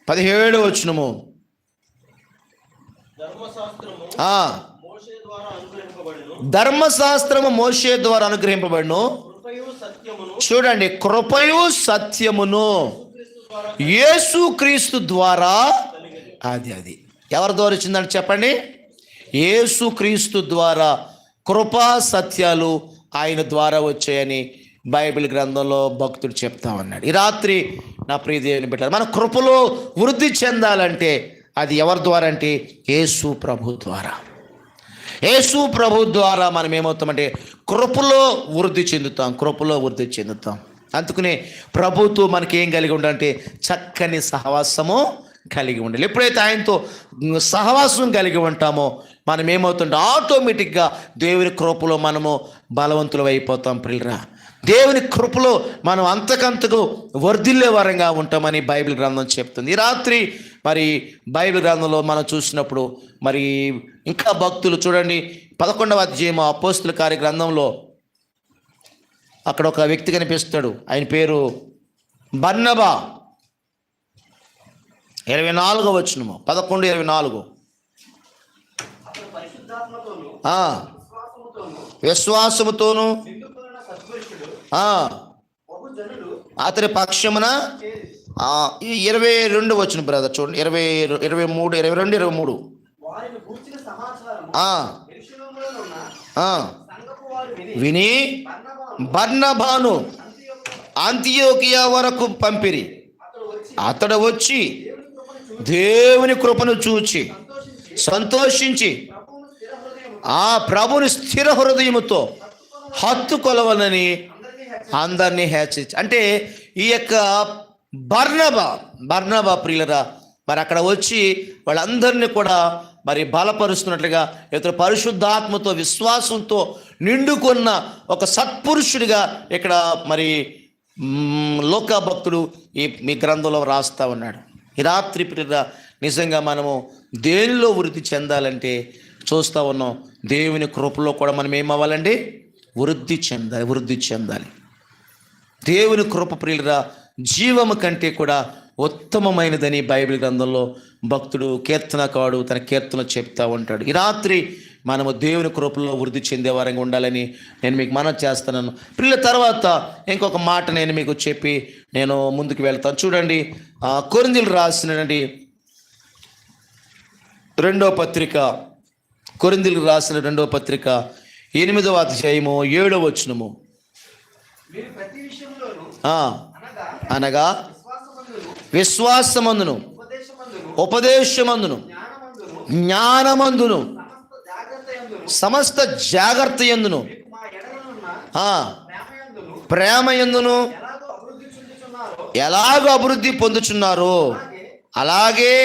Speaker 1: 17వ వచనము. ధర్మశాస్త్రము మోషే ద్వారా అనుగ్రహింపబడును. చూడండి, కృపయు సత్యమును యేసుక్రీస్తు ద్వారా. అది ఎవరి ద్వారా వచ్చిందంటే చెప్పండి? యేసుక్రీస్తు ద్వారా కృపా సత్యాలు ఆయన ద్వారా వచ్చాయని బైబిల్ గ్రంథంలో భక్తుడు చెప్తా ఉన్నాడు. ఈ రాత్రి నా ప్రియ దేవుని బిడ్డలారా, మన కృపలో వృద్ధి చెందాలంటే అది ఎవరి ద్వారా అంటే యేసు ప్రభు ద్వారా. యేసు ప్రభు ద్వారా మనం ఏమవుతామంటే కృపలో వృద్ధి చెందుతాం. అందుకనే ప్రభుతో మనకి ఏం కలిగి ఉండాలంటే చక్కని సహవాసము కలిగి ఉండాలి. ఎప్పుడైతే ఆయనతో సహవాసం కలిగి ఉంటామో మనం ఏమవుతుంటే ఆటోమేటిక్గా దేవుని కృపలో మనము బలవంతులు అయిపోతాం. ప్రియులరా, దేవుని కృపలో మనం అంతకంతకు వర్ధిల్లే వరంగా ఉంటామని బైబిల్ గ్రంథం చెప్తుంది. ఈ రాత్రి మరి బైబిల్ గ్రంథంలో మనం చూసినప్పుడు మరి ఇంకా భక్తులు చూడండి, 11వ అధ్యాయం అపోస్తుల కార్య గ్రంథంలో అక్కడ ఒక వ్యక్తి కనిపిస్తాడు. ఆయన పేరు బర్నబా. 24వ వచనము, 11:24. విశ్వాసముతోను అతని పక్షమున 22 వచనం బ్రదర్ చూడండి, 23, 22, 23. విని బర్నబాను అంతియోకియా వరకు పంపిరి. అతడు వచ్చి దేవుని కృపను చూచి సంతోషించి ఆ ప్రభుని స్థిర హృదయముతో హత్తుకొలవలని అందరినీ హెచ్చరించి. అంటే ఈ యొక్క బర్నబా ప్రియులరా మరి అక్కడ వచ్చి వాళ్ళందరినీ కూడా మరి బలపరుస్తున్నట్లుగా ఇతర పరిశుద్ధాత్మతో విశ్వాసంతో నిండుకున్న ఒక సత్పురుషుడిగా ఇక్కడ మరి లోకా భక్తుడు మీ గ్రంథంలో రాస్తా ఉన్నాడు. ఈ రాత్రి ప్రియులరా నిజంగా మనము దేనిలో వృద్ధి చెందాలంటే చూస్తూ ఉన్నాం, దేవుని కృపలో కూడా మనం ఏమవ్వాలండి? వృద్ధి చెందాలి. దేవుని కృప ప్రియులరా జీవము కంటే కూడా ఉత్తమమైనదని బైబిల్ గ్రంథంలో భక్తుడు కీర్తనకారుడు తన కీర్తన చెప్తా ఉంటాడు. ఈ రాత్రి మనము దేవుని కృపలో వృద్ధి చెందే వారంగా ఉండాలని నేను మీకు మనవి చేస్తున్నాను. ప్రియుల తర్వాత ఇంకొక మాట నేను మీకు చెప్పి నేను ముందుకు వెళ్తాను. చూడండి, కొరింథీయులకు రాసినటువంటి 2వ పత్రిక, కొరింథీయులకు రాసిన 2వ పత్రిక 8వ అధ్యాయము 7వ వచనము. అనగా విశ్వాసమందును ఉపదేశమందును జ్ఞానమందును సమస్త జాగ్రత్త యందును ప్రేమయందును ఎలాగో అభివృద్ధి పొందుచున్నారో అలాగే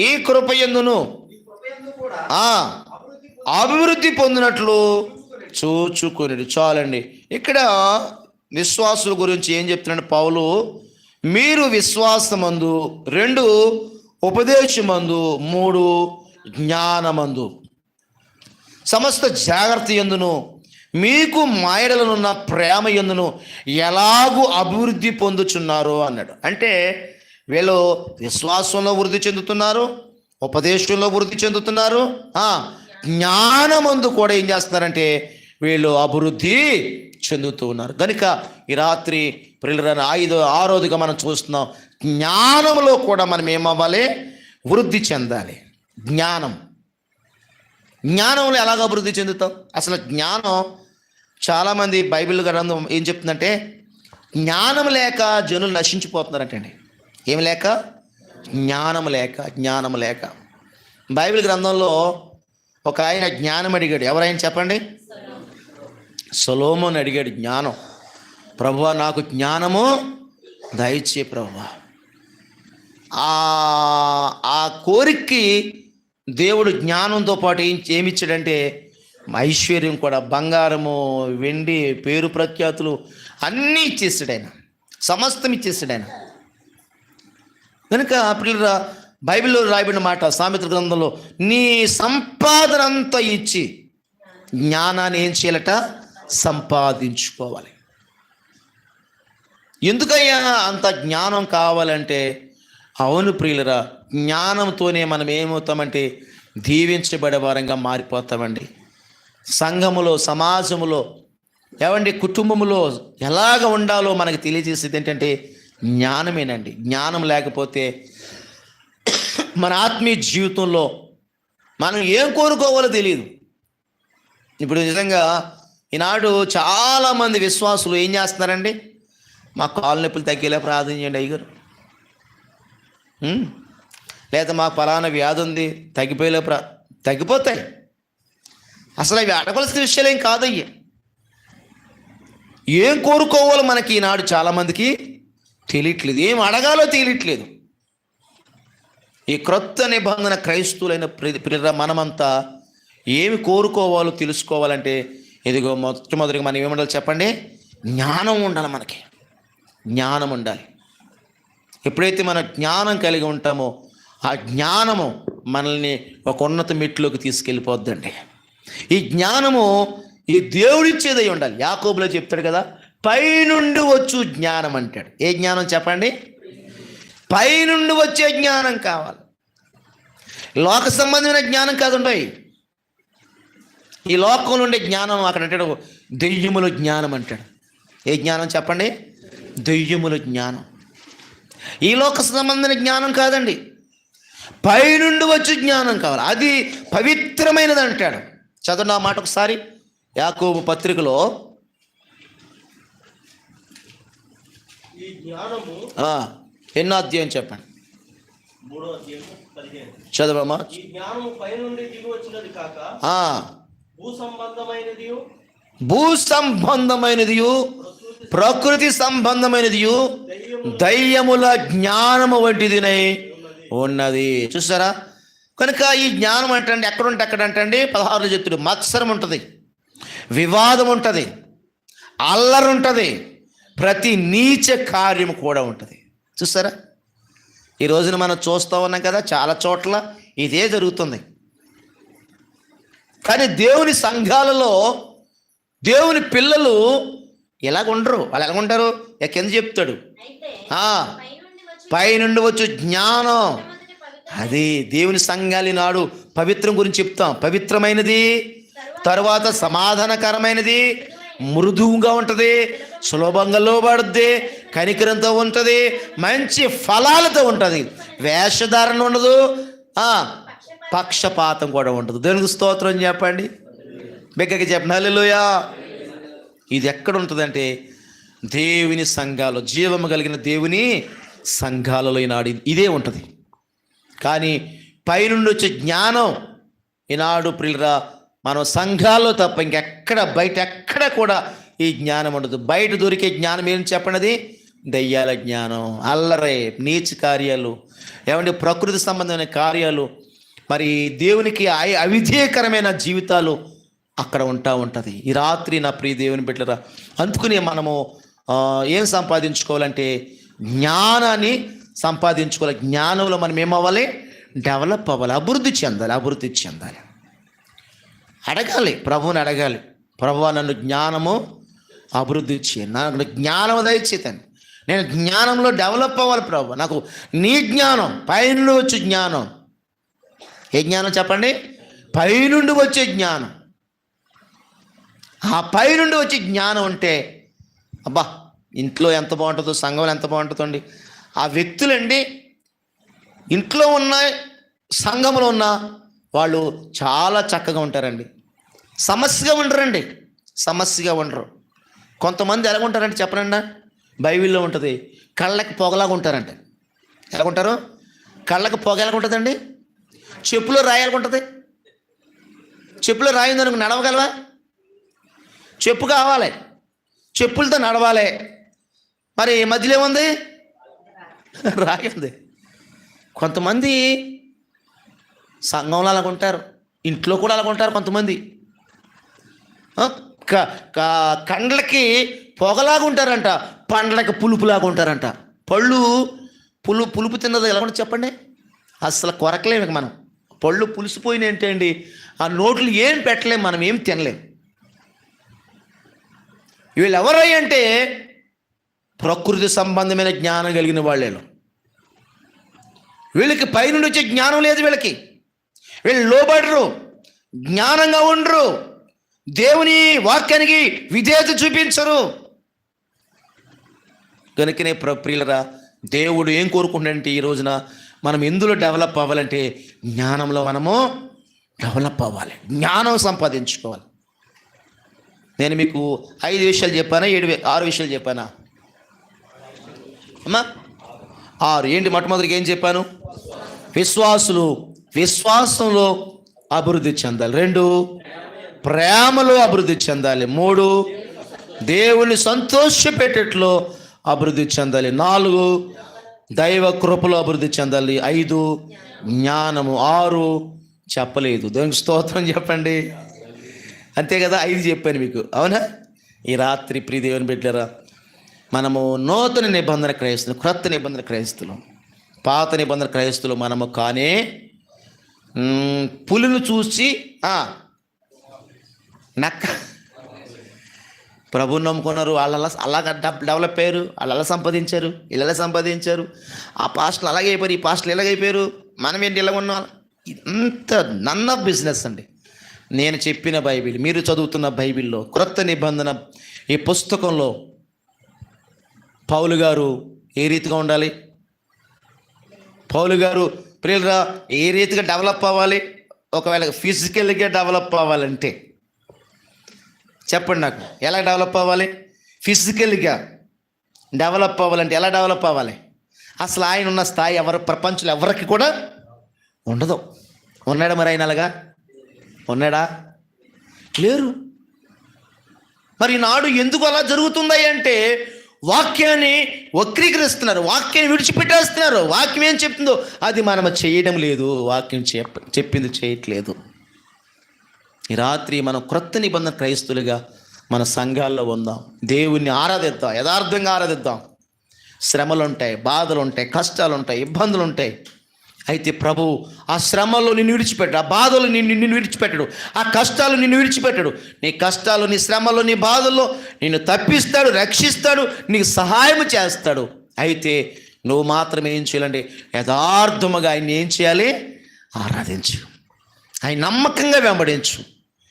Speaker 1: ఈ కృపయందును అభివృద్ధి పొందినట్లు చూచుకొని. చాలండి. ఇక్కడ విశ్వాసుల గురించి ఏం చెప్తున్నాడు పౌలు? మీరు విశ్వాసమందు, 2 ఉపదేశమందు, 3 జ్ఞానమందు సమస్త జాగ్రత్త యందును మీకు మాయడలనున్న ప్రేమ యందును ఎలాగూ అభివృద్ధి పొందుచున్నారు అన్నాడు. అంటే వీళ్ళు విశ్వాసంలో వృద్ధి చెందుతున్నారు, ఉపదేశంలో వృద్ధి చెందుతున్నారు, జ్ఞానమందు కూడా ఏం చేస్తున్నారంటే వీళ్ళు అభివృద్ధి చెందుతూ ఉన్నారు. కనుక ఈ రాత్రి ప్రియులైన 6వదిగా మనం చూస్తున్నాం, జ్ఞానంలో కూడా మనం ఏమవ్వాలి? వృద్ధి చెందాలి. జ్ఞానంలో ఎలాగ అభివృద్ధి చెందుతాం? అసలు జ్ఞానం చాలామంది బైబిల్ గ్రంథం ఏం చెప్తుందంటే జ్ఞానం లేక జనులు నశించిపోతున్నారంటండి. ఏమి లేక? జ్ఞానం లేక. బైబిల్ గ్రంథంలో ఒక ఆయన జ్ఞానం అడిగాడు. ఎవరైనా చెప్పండి? సొలొమోను అడిగాడు జ్ఞానం. ప్రభువా నాకు జ్ఞానము దయచే ప్రభువా. ఆ కోరికకి దేవుడు జ్ఞానంతో పాటు ఏమిచ్చాడంటే ఐశ్వర్యం కూడా, బంగారము, వెండి, పేరు ప్రఖ్యాతులు అన్నీ ఇచ్చేసాడు ఆయన, సమస్తం ఇచ్చేసాడు ఆయన. కనుక పిల్లల బైబిల్లో రాయబడిన మాట సామెతల గ్రంథంలో, నీ సంపాదన అంతా ఇచ్చి జ్ఞానాన్ని ఏం చేయాలట? సంపాదించుకోవాలి. ఎందుకయ్యా అంత జ్ఞానం కావాలంటే, అవును ప్రియులరా, జ్ఞానంతోనే మనం ఏమవుతామంటే దీవించబడే వారంగా మారిపోతామండి. సంఘములో, సమాజములో, ఏమండి కుటుంబంలో ఎలాగ ఉండాలో మనకు తెలియజేసేది ఏంటంటే జ్ఞానమేనండి. జ్ఞానం లేకపోతే మన ఆత్మీయ జీవితంలో మనం ఏం కోరుకోవాలో తెలియదు. ఇప్పుడు నిజంగా ఈనాడు చాలామంది విశ్వాసులు ఏం చేస్తున్నారండి? మా కాలు నొప్పులు తగ్గేలా ప్రార్థన చేయండి అయ్యగారు, లేదా మాకు ఫలానా వ్యాధి ఉంది తగ్గిపోయేలా తగ్గిపోతాయి. అసలు అవి అడగవలసిన విషయాలు ఏం కాదయ్యా. ఏం కోరుకోవాలో మనకి ఈనాడు చాలామందికి తెలియట్లేదు, ఏం అడగాలో తెలియట్లేదు. ఈ క్రొత్త నిబంధన క్రైస్తవులైన ప్రియుల మనమంతా ఏమి కోరుకోవాలో తెలుసుకోవాలంటే ఇదిగో మొట్టమొదటిగా మనం ఏముండాలి చెప్పండి? జ్ఞానం ఉండాలి. మనకి జ్ఞానం ఉండాలి. ఎప్పుడైతే మనం జ్ఞానం కలిగి ఉంటామో ఆ జ్ఞానము మనల్ని ఒక ఉన్నత మెట్టులోకి తీసుకెళ్ళిపోద్దండి. ఈ జ్ఞానము ఈ దేవుడిచ్చేదై ఉండాలి. యాకోబులో చెప్తాడు కదా, పైనుండి వచ్చు జ్ఞానం అంటాడు. ఏ జ్ఞానం చెప్పండి? పైనుండి వచ్చే జ్ఞానం కావాలి. లోక సంబంధమైన జ్ఞానం కాదుంటాయి. ఈ లోకంలో ఉండే జ్ఞానం అక్కడ అంటాడు దెయ్యముల జ్ఞానం అంటాడు. ఏ జ్ఞానం చెప్పండి? దెయ్యముల జ్ఞానం. ఈ లోక సంబంధమైన జ్ఞానం కాదండి, పైనుండి వచ్చే జ్ఞానం కావాలి. అది పవిత్రమైనది అంటాడు. చదువు నా మాట ఒకసారి. యాకోబు పత్రికలో ఎన్నో అధ్యాయం చెప్పండి?
Speaker 2: 3వ అధ్యాయం 15.
Speaker 1: చదవమ్మా.
Speaker 2: ఈ జ్ఞానము పైనుండి దిగి వచ్చినది కాక భూ సంబంధమైనది ప్రకృతి సంబంధమైనది దయ్యముల జ్ఞానము వంటిదినై ఉన్నది. చూసారా? కనుక ఈ జ్ఞానం అంటే ఎక్కడుంటే అక్కడ అంటే 16 చెప్తుడు మత్సరం ఉంటుంది, వివాదం ఉంటుంది, అల్లరి ఉంటుంది, ప్రతి నీచ కార్యము కూడా ఉంటుంది. చూసారా? ఈ రోజున మనం చూస్తూ ఉన్నాం కదా, చాలా చోట్ల ఇదే జరుగుతుంది. కానీ దేవుని సంఘాలలో దేవుని పిల్లలు ఎలాగుండరు. వాళ్ళు ఎలాగుంటారు? కింద చెప్తాడు, పైనుండి వచ్చు జ్ఞానం. అది దేవుని సంఘాలు నాడు పవిత్రం గురించి చెప్తాం. పవిత్రమైనది, తరువాత సమాధానకరమైనది, మృదువుగా ఉంటుంది, సులభంగా లోబడుద్ది, కనికరంతో ఉంటుంది, మంచి ఫలాలతో ఉంటుంది, వేషధారణ ఉండదు, పక్షపాతం కూడా ఉండదు. దేవునికి స్తోత్రం చెప్పండి, బిగ్గరగా చెప్పండి హల్లెలూయా. ఇది ఎక్కడ ఉంటుందంటే దేవుని సంఘాలు, జీవము కలిగిన దేవుని సంఘాలలో ఈనాడు ఇదే ఉంటుంది. కానీ పైనుండి వచ్చే జ్ఞానం ఈనాడు ప్రియులరా మనం సంఘాల్లో తప్ప ఇంకెక్కడ బయట ఎక్కడ కూడా ఈ జ్ఞానం ఉండదు. బయట దొరికే జ్ఞానం ఏం చెప్పండి? దయ్యాల జ్ఞానం, అల్లరే, నీచ కార్యాలు, ఏమంటే ప్రకృతి సంబంధమైన కార్యాలు, మరి దేవునికి అవిధేయకరమైన జీవితాలు అక్కడ ఉంటుంది. ఈ రాత్రి నా ప్రియ దేవుని బిడ్డలారా, అందుకుని మనము ఏం సంపాదించుకోవాలంటే జ్ఞానాన్ని సంపాదించుకోవాలి. జ్ఞానంలో మనం ఏమవ్వాలి? డెవలప్ అవ్వాలి, అభివృద్ధి చెందాలి. అడగాలి, ప్రభువుని అడగాలి, ప్రభువా నన్ను జ్ఞానము అభివృద్ధి చేయండి, నాకు జ్ఞానం దయచేతండి, నేను జ్ఞానంలో డెవలప్ అవ్వాలి ప్రభు, నాకు నీ జ్ఞానం, పైనుండి వచ్చే జ్ఞానం. ఏ జ్ఞానం చెప్పండి? పైనుండి వచ్చే జ్ఞానం. ఆ పైనుండి వచ్చే జ్ఞానం ఉంటే అబ్బా ఇంట్లో ఎంత బాగుంటుందో, సంఘంలో ఎంత బాగుంటుందండి. ఆ వ్యక్తులండి ఇంట్లో ఉన్న సంఘంలో ఉన్న వాళ్ళు చాలా చక్కగా ఉంటారండి, సమస్యగా ఉండరు. కొంతమంది ఎలాగుంటారంటే చెప్పనండి, బైబిల్లో ఉంటుంది, కళ్ళకి పొగలాగా ఉంటారంట. ఎలాగుంటారు? కళ్ళకి పొగ ఎలాగుంటుందండి? చెప్పులో రాయి ఎలాగుంటుంది? చెప్పులో రాయి ఉందనుకో నడవగలవా? చెప్పు కావాలి, చెప్పులతో నడవాలి. మరి మధ్యలో ఏముంది? రాయి ఉంది. కొంతమంది సంఘంలో అలాగుంటారు, ఇంట్లో కూడా అలాగుంటారు. కొంతమంది కండ్లకి పొగలాగా ఉంటారంట, పండ్లకి పులుపులాగా ఉంటారంట. పళ్ళు పులుపు తిన్నది ఎలా ఉంటుంది చెప్పండి? అసలు కొరకలేము మనం. పళ్ళు పులిసిపోయిన ఏంటండి, ఆ నోట్లు ఏం పెట్టలేము, మనం ఏం తినలేము. వీళ్ళు ఎవరై అంటే ప్రకృతి సంబంధమైన జ్ఞానం కలిగిన వాళ్ళేను. వీళ్ళకి పైనుండి వచ్చే జ్ఞానం లేదు. వీళ్ళు లోబడరు, జ్ఞానంగా ఉండరు, దేవుని వాక్యానికి విధేయత చూపించరు. కనుకనే ప్రియులరా, దేవుడు ఏం కోరుకుంటాడంటే ఈ రోజున మనం ఎందులో డెవలప్ అవ్వాలంటే జ్ఞానంలో మనము డెవలప్ అవ్వాలి, జ్ఞానం సంపాదించుకోవాలి. నేను మీకు 5 విషయాలు చెప్పానా, 6 విషయాలు చెప్పానా అమ్మా? 6. ఏంటి? మొట్టమొదటిగా ఏం చెప్పాను? విశ్వాసంలో అభివృద్ధి చెందాలి. 2 ప్రేమలో అభివృద్ధి చెందాలి. 3 దేవుని సంతోషపెట్టేట్లో అభివృద్ధి చెందాలి. 4 దైవ కృపలో అభివృద్ధి చెందాలి. 5 జ్ఞానము. 6 చెప్పలేదు. దేవునికి స్తోత్రం చెప్పండి. అంతే కదా, 5 చెప్పాను మీకు, అవునా? ఈ రాత్రి ప్రియ దేవుని బిడ్డలారా, మనము నూతన నిబంధన క్రైస్తవులు, క్రొత్త నిబంధన క్రైస్తవులు. పాత నిబంధన క్రైస్తవులు మనము కానే పులిని చూసి
Speaker 1: నక్క ప్రభుని నమ్ముకున్నారు, వాళ్ళు అలాగ డెవలప్ అయ్యారు, వాళ్ళు అలా సంపాదించారు, ఇలా సంపాదించారు, ఆ పాస్టర్లు అలాగే అయిపోయారు, ఈ పాస్టర్లు ఇలాగైపోయారు, మనం ఏంటి ఇలా ఉన్నాం. ఇంత నన్ ఆఫ్ బిజినెస్ అండి. నేను చెప్పిన బైబిల్, మీరు చదువుతున్న బైబిల్లో క్రొత్త నిబంధన ఈ పుస్తకంలో పౌలు గారు ఏ రీతిగా ఉండాలి, పౌలు గారు ప్రియులరా ఏ రీతిగా డెవలప్ అవ్వాలి, ఒకవేళ ఫిజికల్గా డెవలప్ అవ్వాలంటే చెప్పండి నాకు, ఎలా డెవలప్ అవ్వాలి? ఫిజికల్గా డెవలప్ అవ్వాలంటే ఎలా డెవలప్ అవ్వాలి? అసలు ఆయన ఉన్న స్థాయి ఎవరు ప్రపంచంలో ఎవరికి కూడా ఉండదు. ఉన్నాడా మరి ఆయన అలాగా? ఉన్నాడా? లేరు. మరి నాడు ఎందుకు అలా జరుగుతుంది అంటే వాక్యాన్ని వక్రీకరిస్తున్నారు, వాక్యాన్ని విడిచిపెట్టేస్తున్నారు. వాక్యం ఏం చెప్తుందో అది మనం చేయడం లేదు, వాక్యం చెప్పింది చేయట్లేదు. ఈ రాత్రి మనం క్రొత్త నిబంధన క్రైస్తులుగా మన సంఘాల్లో ఉందాం, దేవుణ్ణి ఆరాధిద్దాం, యథార్థంగా ఆరాధిద్దాం. శ్రమలు ఉంటాయి, బాధలు ఉంటాయి, కష్టాలు ఉంటాయి, ఇబ్బందులు ఉంటాయి. అయితే ప్రభు ఆ శ్రమల్లో నిన్ను విడిచిపెట్టాడు, ఆ బాధలు నిన్ను విడిచిపెట్టడు, ఆ కష్టాలు నిన్ను విడిచిపెట్టడు. నీ కష్టాలు, నీ శ్రమలు, నీ బాధల్లో నిన్ను తప్పిస్తాడు, రక్షిస్తాడు, నీకు సహాయం చేస్తాడు. అయితే నువ్వు మాత్రం ఏం చేయాలంటే యథార్థముగా ఆయన్ని ఏం చేయాలి? ఆరాధించు, ఆయన నమ్మకంగా వెంబడించు,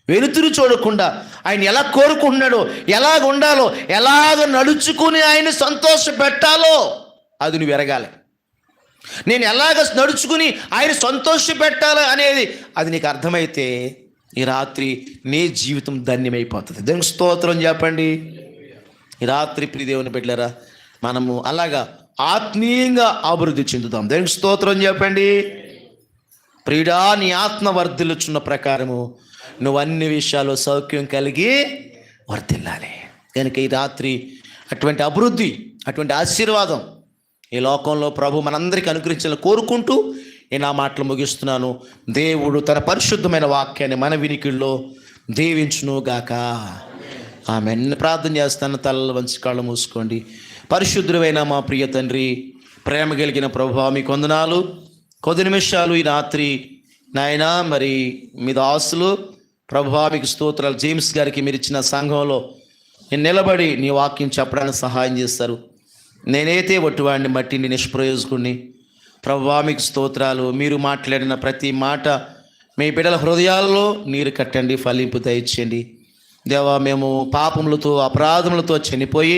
Speaker 1: వెలుతురు చూడకుండా ఆయన ఎలా కోరుకుంటున్నాడో, ఎలాగ ఉండాలో, ఎలాగ నడుచుకుని ఆయన సంతోష పెట్టాలో అది నువ్వు ఎరగాలి. నేను ఎలాగ నడుచుకుని ఆయన సంతోష పెట్టాలి అనేది అది నీకు అర్థమైతే ఈ రాత్రి నీ జీవితం ధన్యమైపోతుంది. దేవునికి స్తోత్రం చెప్పండి. ఈ రాత్రి ప్రియ దేవుని బిడ్డలారా మనము అలాగా ఆత్మీయంగా అభివృద్ధి చెందుతాం. దేవునికి స్తోత్రం చెప్పండి. ప్రియుడా, నీ ఆత్మ వర్ధిల్లుచున్న ప్రకారము నువ్వు అన్ని విషయాల్లో సౌఖ్యం కలిగి వర్ధిల్లాలి. కనుక ఈ రాత్రి అటువంటి అభివృద్ధి, అటువంటి ఆశీర్వాదం ఈ లోకంలో ప్రభు మనందరికీ అనుగ్రహించాలని కోరుకుంటూ నేను ఆ మాటలు ముగిస్తున్నాను. దేవుడు తన పరిశుద్ధమైన వాక్యాన్ని మన వినికిల్లో దీవించును గాక. ఆమేన్. ప్రార్థన చేస్తాను. తలలు వంచి కళ్ళు మూసుకోండి. పరిశుద్ధుడైన మా ప్రియ తండ్రి, ప్రేమ కలిగిన ప్రభువా, మీకు వందనాలు. కొద్ది నిమిషాలు ఈ రాత్రి నాయనా మరి మీ దాసులు ప్రభువా మీకు స్తోత్రాలు. జేమ్స్ గారికి మీరు ఇచ్చిన సంఘంలో నేను నిలబడి నీ వాక్యం చెప్పడానికి సహాయం చేస్తారు. నేనైతే ఒట్టివాడిని, మట్టిని, నిష్ప్రయోజకుడిని. ప్రభువా మీకు స్తోత్రాలు. మీరు మాట్లాడిన ప్రతి మాట మీ బిడ్డల హృదయాల్లో నీరు కట్టండి, ఫలింపు దయచేయండి. దేవా, మేము పాపములతో అపరాధములతో చనిపోయి